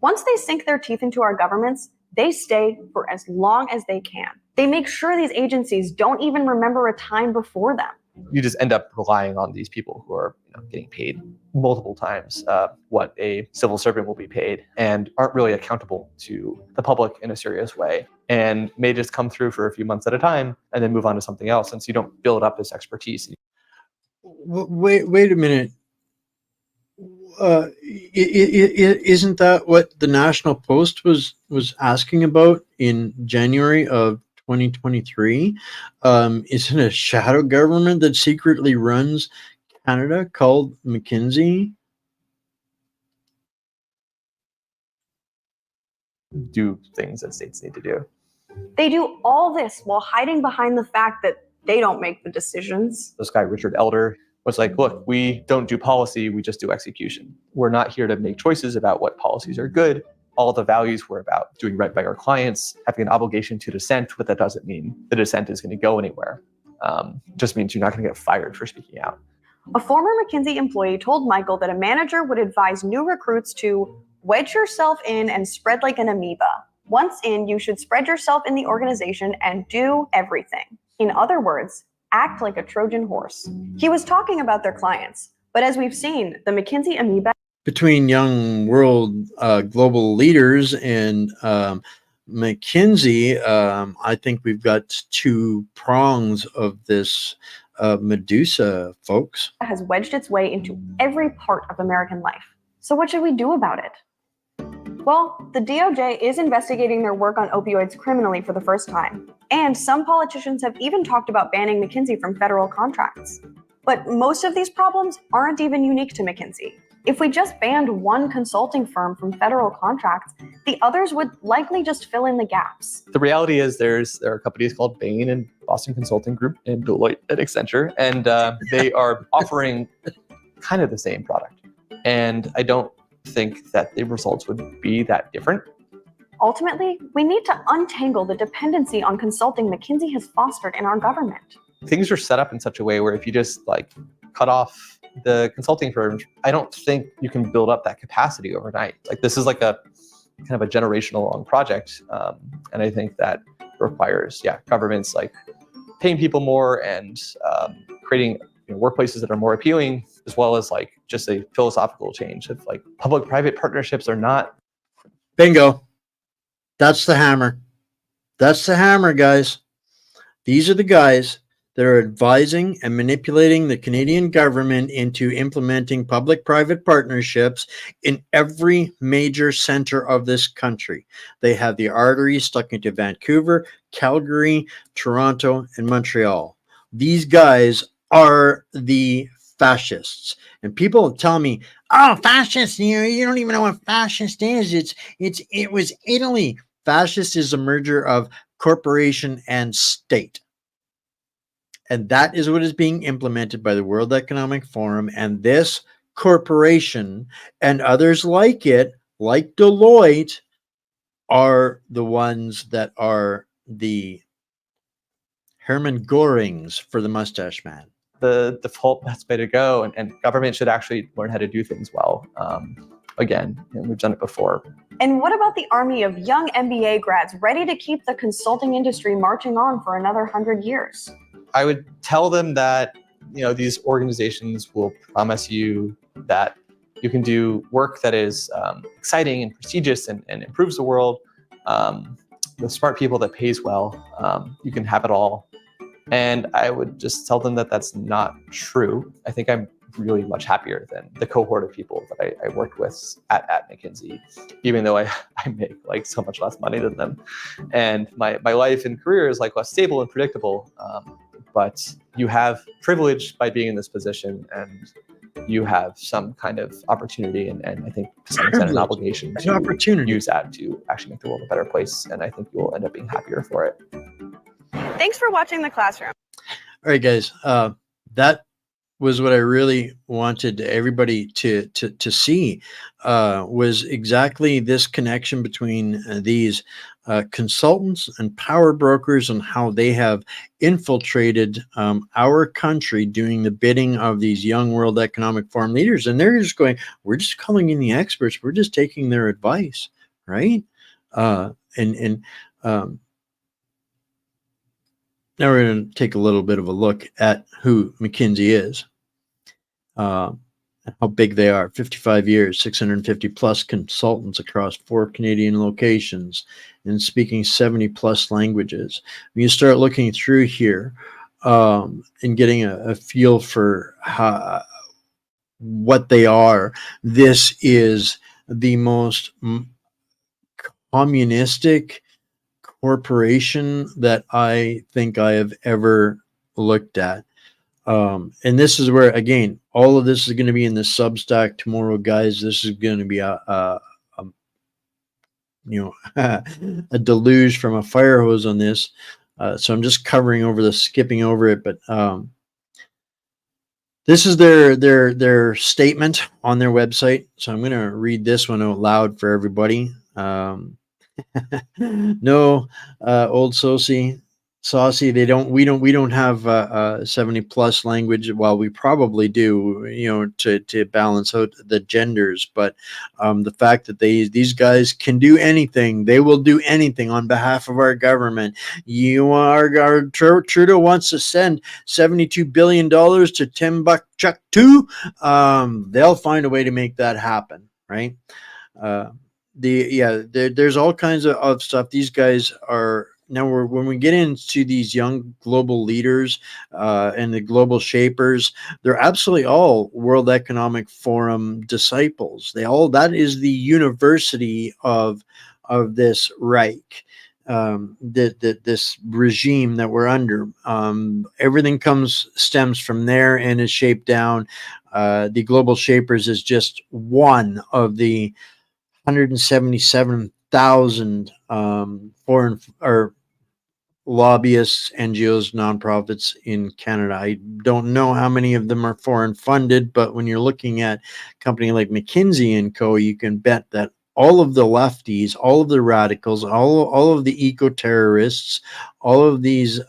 Once they sink their teeth into our governments, they stay for as long as they can. They make sure these agencies don't even remember a time before them. You just end up relying on these people who are getting paid multiple times what a civil servant will be paid and aren't really accountable to the public in a serious way and may just come through for a few months at a time and then move on to something else. And so you don't build up this expertise. Wait a minute. Isn't that what the National Post was asking about in January of 2023? Isn't a shadow government that secretly runs Canada called McKinsey? Do things that states need to do. They do all this while hiding behind the fact that they don't make the decisions. This guy, Richard Elder, was like, look, we don't do policy, we just do execution. We're not here to make choices about what policies are good. All the values were about doing right by our clients, having an obligation to dissent, but that doesn't mean the dissent is going to go anywhere. Just means you're not going to get fired for speaking out. A former McKinsey employee told Michael that a manager would advise new recruits to wedge yourself in and spread like an amoeba. Once in, you should spread yourself in the organization and do everything. In other words, act like a Trojan horse. He was talking about their clients, but as we've seen, the McKinsey amoeba between young world global leaders and McKinsey, I think we've got two prongs of this Medusa, folks. Has wedged its way into every part of American life. So what should we do about it? Well, the DOJ is investigating their work on opioids criminally for the first time. And some politicians have even talked about banning McKinsey from federal contracts. But most of these problems aren't even unique to McKinsey. If we just banned one consulting firm from federal contracts, the others would likely just fill in the gaps. The reality is there are companies called Bain and Boston Consulting Group and Deloitte and Accenture, and they are offering kind of the same product. And I don't think that the results would be that different. Ultimately, we need to untangle the dependency on consulting McKinsey has fostered in our government. Things are set up in such a way where if you just cut off the consulting firms, I don't think you can build up that capacity overnight. This is like a kind of a generational long project. And I think that requires, governments paying people more and creating workplaces that are more appealing, as well as just a philosophical change of public-private partnerships are not. Bingo. That's the hammer. That's the hammer, guys. These are the guys that are advising and manipulating the Canadian government into implementing public-private partnerships in every major center of this country. They have the arteries stuck into Vancouver, Calgary, Toronto, and Montreal. These guys are the fascists. And people tell me, oh, fascists, you don't even know what fascist is. It was Italy. Fascist is a merger of corporation and state. And that is what is being implemented by the World Economic Forum. And this corporation and others like it, like Deloitte, are the ones that are the Hermann Görings for the mustache man. The default best way to go, and government should actually learn how to do things well. Again, we've done it before. And what about the army of young MBA grads ready to keep the consulting industry marching on for another 100 years? I would tell them that, these organizations will promise you that you can do work that is exciting and prestigious and improves the world with smart people that pays well. You can have it all. And I would just tell them that that's not true. I think I'm really much happier than the cohort of people that I worked with at McKinsey, even though I make so much less money than them. And my life and career is less stable and predictable. but you have privilege by being in this position, and you have some kind of opportunity and I think to some extent an obligation to use that to actually make the world a better place. And I think you'll end up being happier for it. Thanks for watching The Classroom. All right, guys. That was what I really wanted everybody to see, was exactly this connection between these consultants and power brokers and how they have infiltrated our country doing the bidding of these young World Economic Forum leaders. And they're just going, we're just calling in the experts. We're just taking their advice, right? Now we're going to take a little bit of a look at who McKinsey is. How big they are. 55 years, 650 plus consultants across 4 Canadian locations and speaking 70 plus languages. When you start looking through here and getting a feel for what they are, this is the most communistic corporation that I think I have ever looked at. And this is where, again, all of this is going to be in the Substack tomorrow, guys. This is going to be a deluge from a fire hose on this. So I'm just skipping over it, but this is their statement on their website. So I'm going to read this one out loud for everybody. No, old saucy, we don't have 70 plus language. Well, we probably do, to balance out the genders, but the fact that these guys can do anything, they will do anything on behalf of our government. Trudeau wants to send $72 billion to Timbuktu. They'll find a way to make that happen, right? There's all kinds of stuff. These guys are now. When we get into these young global leaders and the global shapers, they're absolutely all World Economic Forum disciples. That is the university of this Reich, this regime that we're under. Everything stems from there and is shaped down. The global shapers is just one of the 177,000 foreign or lobbyists, NGOs, nonprofits in Canada. I don't know how many of them are foreign funded, but when you're looking at a company like McKinsey and Co., you can bet that all of the lefties, all of the radicals, all of the eco-terrorists, all of these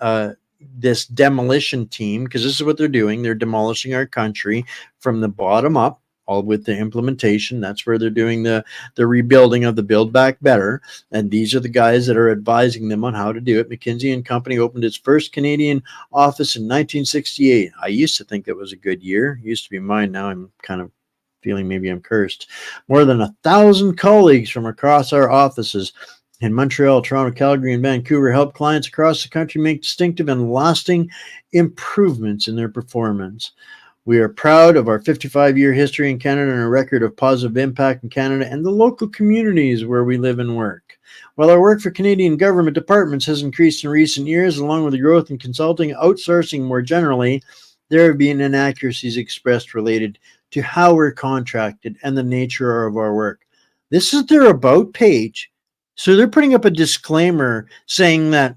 this demolition team, because this is what they're doing. They're demolishing our country from the bottom up, all with the implementation. That's where they're doing the rebuilding of the Build Back Better. And these are the guys that are advising them on how to do it. McKinsey and Company opened its first Canadian office in 1968. I used to think it was a good year. It used to be mine. Now I'm kind of feeling maybe I'm cursed. More than 1,000 colleagues from across our offices in Montreal, Toronto, Calgary, and Vancouver help clients across the country make distinctive and lasting improvements in their performance. We are proud of our 55-year history in Canada and a record of positive impact in Canada and the local communities where we live and work. While our work for Canadian government departments has increased in recent years, along with the growth in consulting, outsourcing more generally, there have been inaccuracies expressed related to how we're contracted and the nature of our work. This is their About page. So they're putting up a disclaimer saying that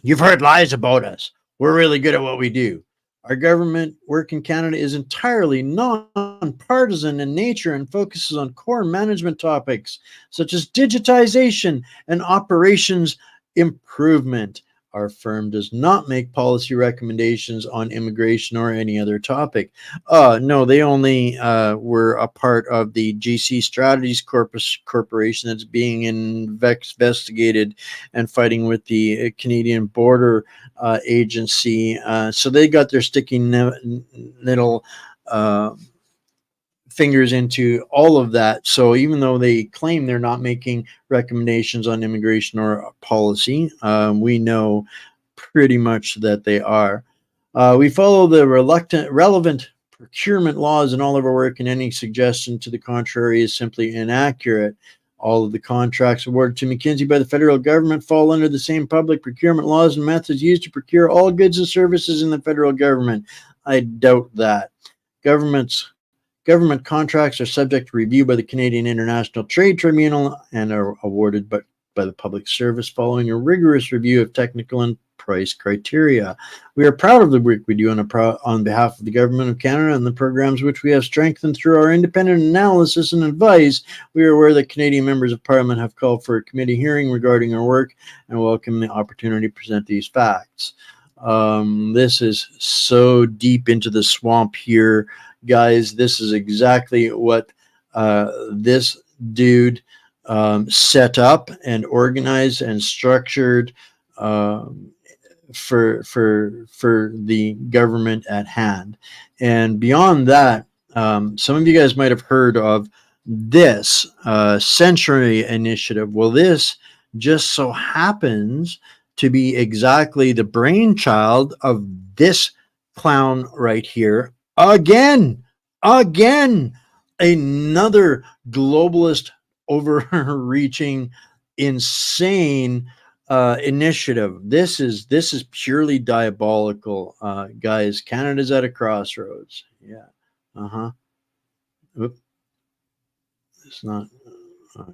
you've heard lies about us. We're really good at what we do. Our government work in Canada is entirely non-partisan in nature and focuses on core management topics such as digitization and operations improvement. Our firm does not make policy recommendations on immigration or any other topic. No, they only were a part of the GC Strategies Corporation that's being investigated and fighting with the Canadian Border Agency. So they got their sticky little fingers into all of that. So even though they claim they're not making recommendations on immigration or policy, we know pretty much that they are. We follow the relevant procurement laws in all of our work, and any suggestion to the contrary is simply inaccurate. All of the contracts awarded to McKinsey by the federal government fall under the same public procurement laws and methods used to procure all goods and services in the federal government. I doubt that. Government contracts are subject to review by the Canadian International Trade Tribunal and are awarded by the public service following a rigorous review of technical and price criteria. We are proud of the work we do on behalf of the Government of Canada and the programs which we have strengthened through our independent analysis and advice. We are aware that Canadian members of Parliament have called for a committee hearing regarding our work and welcome the opportunity to present these facts. This is so deep into the swamp here, guys. This is exactly what this dude set up and organized and structured for the government at hand. And beyond that, some of you guys might have heard of this Century Initiative. Well, this just so happens to be exactly the brainchild of this clown right here. Again, another globalist, overreaching, insane initiative. This is purely diabolical, guys. Canada's at a crossroads. Yeah. Oop. It's not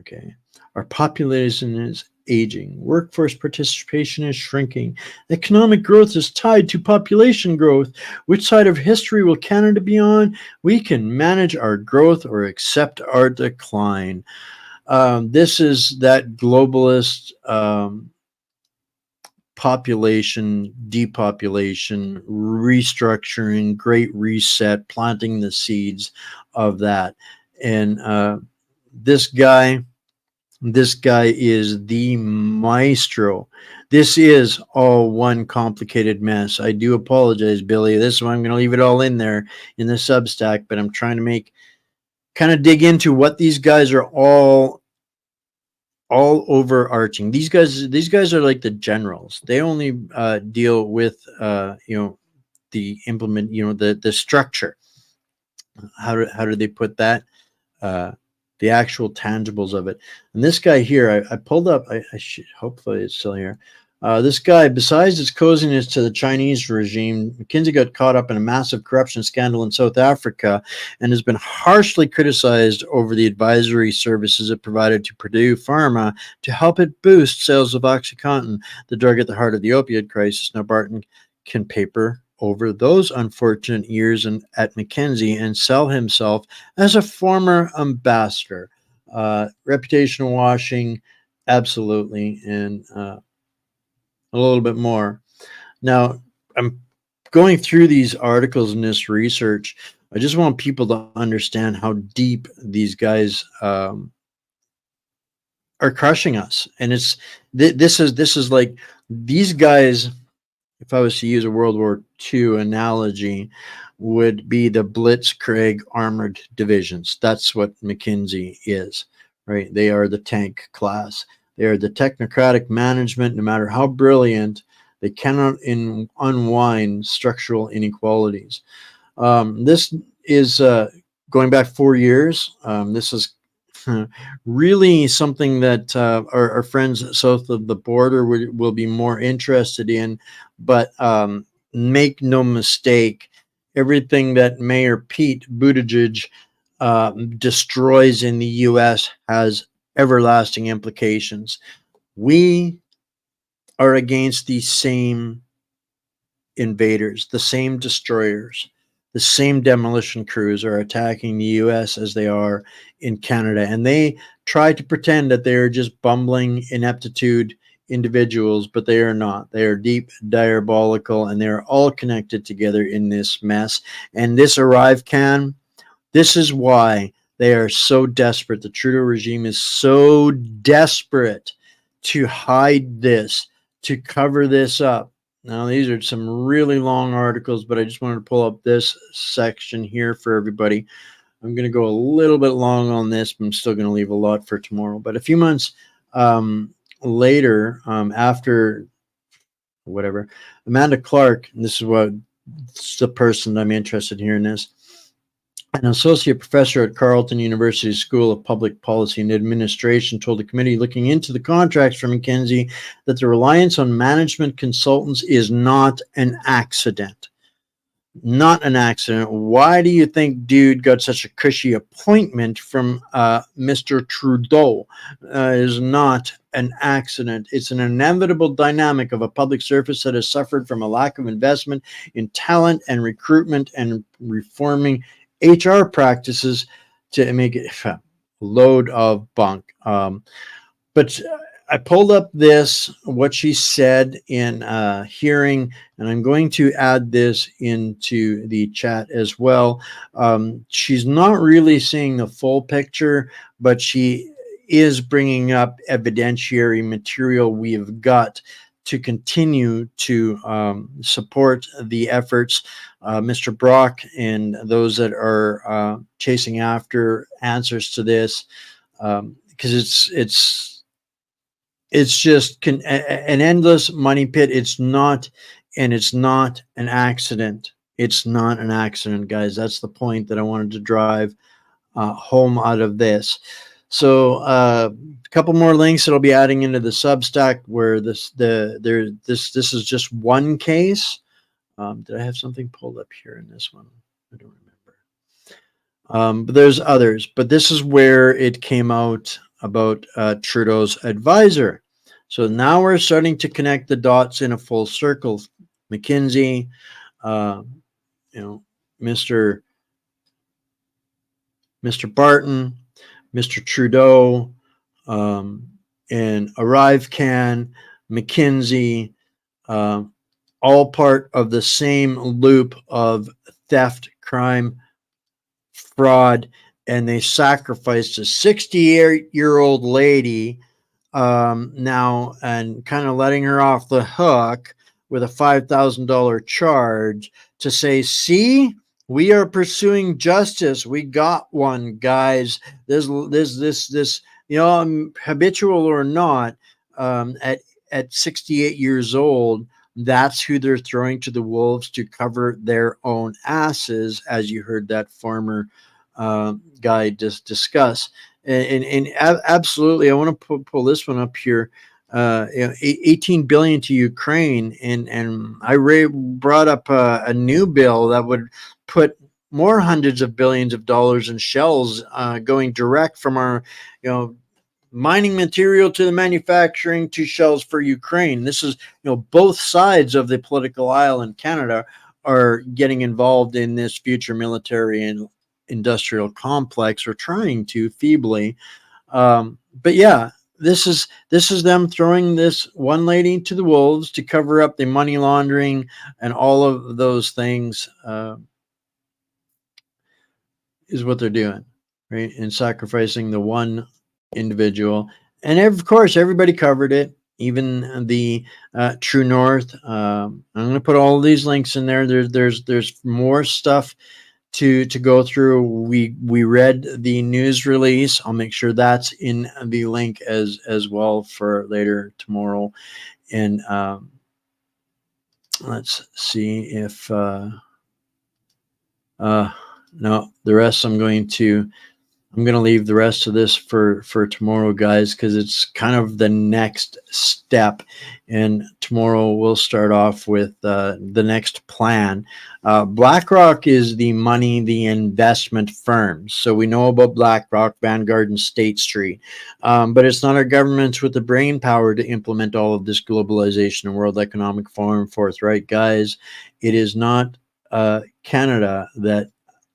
okay. Our population is aging. Workforce participation is shrinking. Economic growth is tied to population growth. Which side of history will Canada be on? We can manage our growth or accept our decline. This is that globalist population, depopulation, restructuring, great reset, planting the seeds of that. And this guy is the maestro. This is all one complicated mess. I do apologize, Billy. This is why I'm going to leave it all in there in the Substack, but I'm trying to kind of dig into what these guys are all overarching. These guys are like the generals. They only deal with the implement, the structure. How do they put that? The actual tangibles of it. And this guy here, I pulled up, I should, hopefully it's still here. This guy, besides his coziness to the Chinese regime, McKinsey got caught up in a massive corruption scandal in South Africa and has been harshly criticized over the advisory services it provided to Purdue Pharma to help it boost sales of OxyContin, the drug at the heart of the opioid crisis. Now, Barton can paper over those unfortunate years at McKinsey and sell himself as a former ambassador. Reputation washing, absolutely, and a little bit more. Now, I'm going through these articles and this research. I just want people to understand how deep these guys are crushing us. And this is like these guys. If I was to use a World War II analogy, would be the Blitzkrieg armored divisions. That's what McKinsey is, right? They are the tank class. They are the technocratic management. No matter how brilliant, they cannot unwind structural inequalities. This is going back 4 years. This is really something that our friends south of the border will be more interested in. But make no mistake, everything that Mayor Pete Buttigieg destroys in the U.S. has everlasting implications. We are against these same invaders, the same destroyers. The same demolition crews are attacking the U.S. as they are in Canada. And they try to pretend that they are just bumbling ineptitude individuals, but they are not. They are deep, diabolical, and they are all connected together in this mess. And this ArriveCan, this is why they are so desperate. The Trudeau regime is so desperate to hide this, to cover this up. Now, these are some really long articles, but I just wanted to pull up this section here for everybody. I'm going to go a little bit long on this, but I'm still going to leave a lot for tomorrow. But a few months later, after whatever, Amanda Clark, and this is the person I'm interested in hearing this. An associate professor at Carleton University School of Public Policy and Administration told the committee looking into the contracts for McKinsey that the reliance on management consultants is not an accident. Not an accident. Why do you think dude got such a cushy appointment from Mr. Trudeau? Is not an accident. It's an inevitable dynamic of a public service that has suffered from a lack of investment in talent and recruitment and reforming HR practices to make it a load of bunk. But I pulled up what she said in hearing, and I'm going to add this into the chat as well. She's not really seeing the full picture, but she is bringing up evidentiary material we have got to continue to support the efforts. Mr. Brock and those that are chasing after answers to this, because it's just an endless money pit. It's not an accident. It's not an accident, guys. That's the point that I wanted to drive home out of this. So a couple more links that I'll be adding into the Substack where this is just one case. Did I have something pulled up here in this one? I don't remember. But there's others. But this is where it came out about Trudeau's advisor. So now we're starting to connect the dots in a full circle. McKinsey, Mr. Barton, Mr. Trudeau, and ArriveCan, McKinsey, all part of the same loop of theft, crime, fraud, and they sacrificed a 68-year-old lady now and kind of letting her off the hook with a $5,000 charge to say, see, we are pursuing justice. We got one, guys. This, habitual or not, at 68 years old, that's who they're throwing to the wolves to cover their own asses, as you heard that farmer guy just discuss. And absolutely, I want to pull this one up here. 18 billion to Ukraine, and I brought up a new bill that would put more hundreds of billions of dollars in shells going direct from our, mining material to the manufacturing to shells for Ukraine. This is, both sides of the political aisle in Canada are getting involved in this future military and industrial complex, or trying to feebly. But yeah, this is them throwing this one lady to the wolves to cover up the money laundering and all of those things, is what they're doing, right? And sacrificing the one individual. And of course, everybody covered it, even the True North. I'm going to put all of these links in there. There's more stuff to go through. We read the news release. I'll make sure that's in the link as well for later tomorrow. And let's see if no, the rest I'm going to leave the rest of this for tomorrow, guys, because it's kind of the next step. And tomorrow we'll start off with the next plan. BlackRock is the investment firms. So we know about BlackRock, Vanguard, and State Street. But it's not our governments with the brain power to implement all of this globalization and World Economic Forum forthright, guys. It is not Canada that.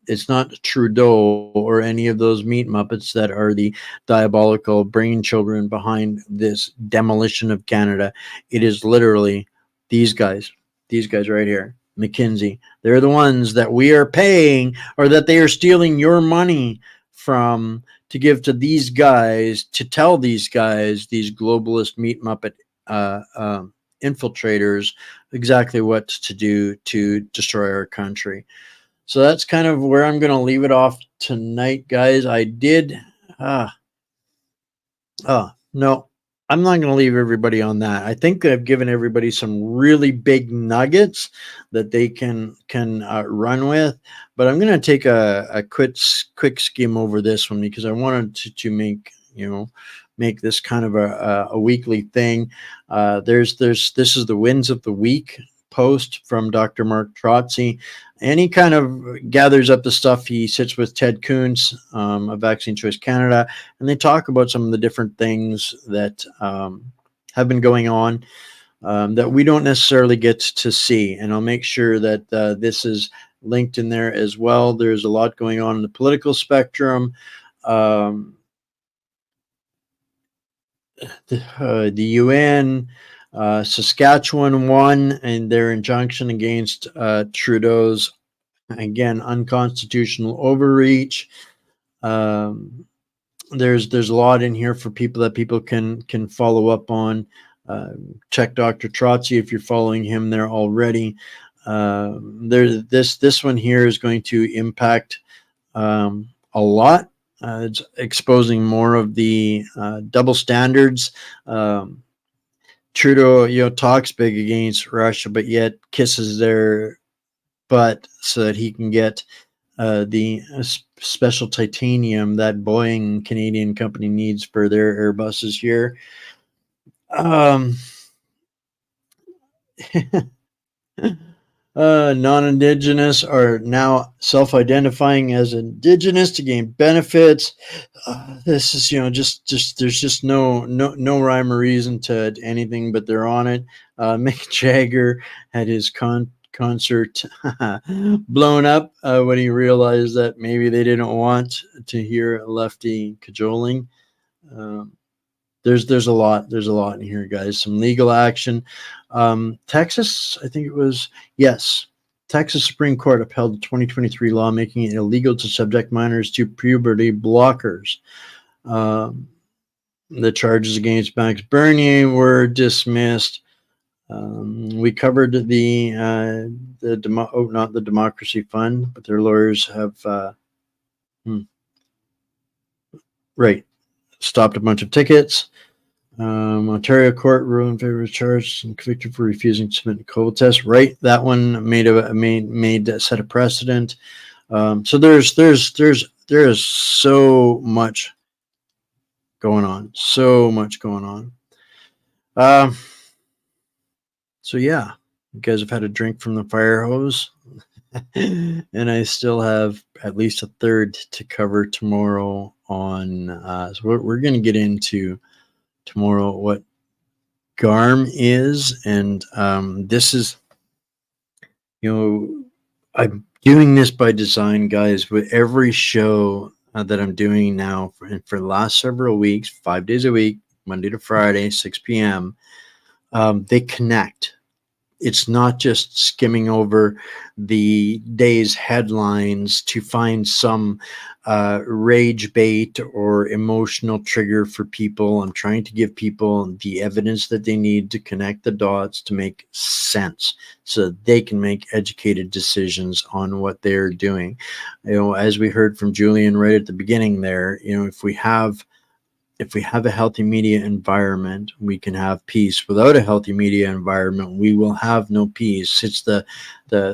It's not Trudeau or any of those meat muppets that are the diabolical brain children behind this demolition of Canada. It is literally these guys right here, McKinsey. They're the ones that we are paying, or that they are stealing your money from to give to these guys, to tell these guys, these globalist meat muppet infiltrators, exactly what to do to destroy our country. So that's kind of where I'm going to leave it off tonight, guys. I did. No, I'm not going to leave everybody on that. I think I've given everybody some really big nuggets that they can run with. But I'm going to take a quick skim over this one because I wanted to make make this kind of a weekly thing. This is the wins of the week post from Dr. Mark Trotzy, and he kind of gathers up the stuff. He sits with Ted Kuntz of Vaccine Choice Canada, and they talk about some of the different things that have been going on that we don't necessarily get to see. And I'll make sure that this is linked in there as well. There's a lot going on in the political spectrum. The UN, Saskatchewan won in their injunction against Trudeau's, again, unconstitutional overreach. There's a lot in here for people that people can follow up on. Check Dr. Trotzy if you're following him there already. This one here is going to impact a lot. It's exposing more of the double standards. Trudeau, talks big against Russia, but yet kisses their butt so that he can get the special titanium that Boeing Canadian company needs for their Airbuses here. Non-Indigenous are now self-identifying as Indigenous to gain benefits. This is, just there's just no rhyme or reason to anything, but they're on it. Mick Jagger had his concert blown up when he realized that maybe they didn't want to hear Lefty cajoling. There's a lot in here, guys. Some legal action. Texas, I think it was, yes, Texas Supreme Court upheld the 2023 law making it illegal to subject minors to puberty blockers. The charges against Max Bernier were dismissed. We covered not the Democracy Fund, but their lawyers have stopped a bunch of tickets. Ontario court ruled in favor of charge and convicted for refusing to submit a COVID test. Right, that one made a set a precedent. So there is so much going on, So yeah, you guys have had a drink from the fire hose, and I still have at least a third to cover tomorrow on. So we're going to get into tomorrow what GARM is, and this is, I'm doing this by design, guys. With every show that I'm doing now for the last several weeks, 5 days a week, Monday to Friday, 6 p.m., they connect. It's not just skimming over the day's headlines to find some rage bait or emotional trigger for people. I'm trying to give people the evidence that they need to connect the dots to make sense so that they can make educated decisions on what they're doing. As we heard from Julian right at the beginning there, if we have a healthy media environment, we can have peace. Without a healthy media environment, we will have no peace. It's the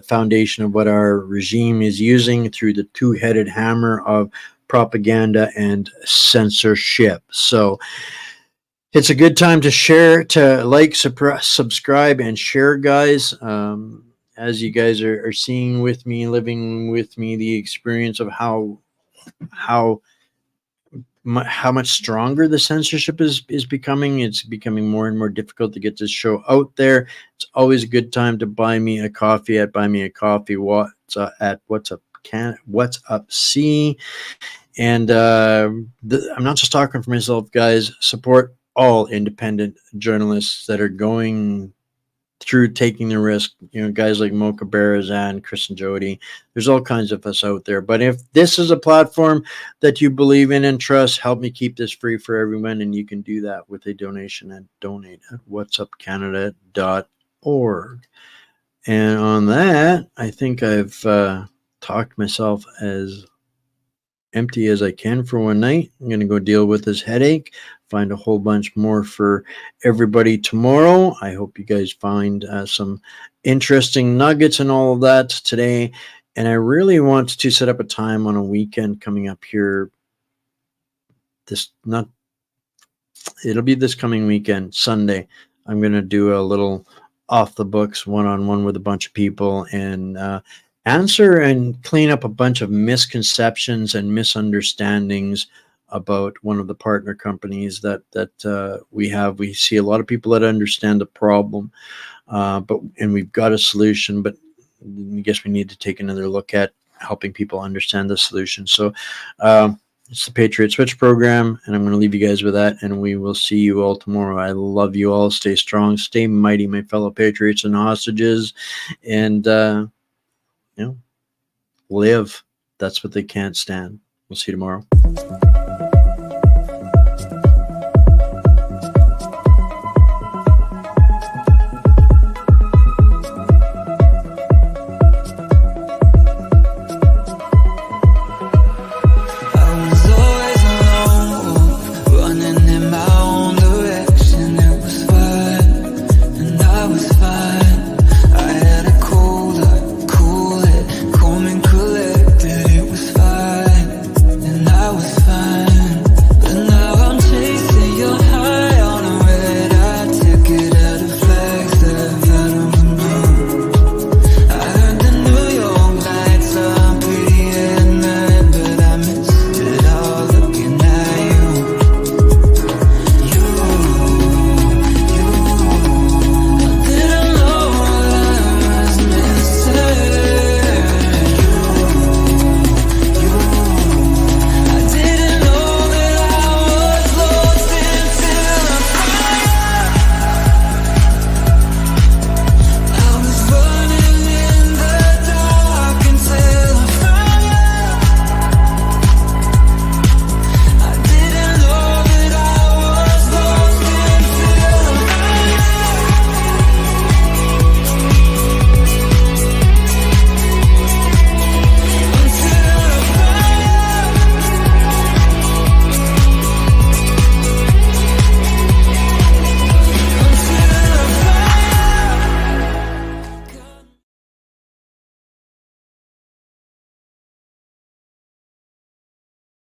foundation of what our regime is using through the two-headed hammer of propaganda and censorship. So it's a good time to share, to like, subscribe, and share, guys. As you guys are seeing with me, living with me, the experience of how much stronger the censorship is becoming. It's becoming more and more difficult to get this show out there. It's always a good time to buy me a coffee at Buy Me a Coffee. What's up C. And I'm not just talking for myself, guys. Support all independent journalists that are going through taking the risk, guys like Mocha Barazan, Chris and Jody. There's all kinds of us out there. But if this is a platform that you believe in and trust, help me keep this free for everyone. And you can do that with a donation at donate@whatsupcanada.org. And on that, I think I've talked myself as empty as I can for one night. I'm going to go deal with this headache, find a whole bunch more for everybody tomorrow. I hope you guys find some interesting nuggets and all of that today. And I really want to set up a time on a weekend coming up here. It'll be this coming weekend, Sunday. I'm going to do a little off the books one-on-one with a bunch of people and answer and clean up a bunch of misconceptions and misunderstandings about one of the partner companies that we have. We see a lot of people that understand the problem, and we've got a solution, but I guess we need to take another look at helping people understand the solution. So it's the Patriot Switch program, and I'm going to leave you guys with that, and we will see you all tomorrow. I love you all. Stay strong, stay mighty, my fellow patriots and hostages, and live. That's what they can't stand. We'll see you tomorrow.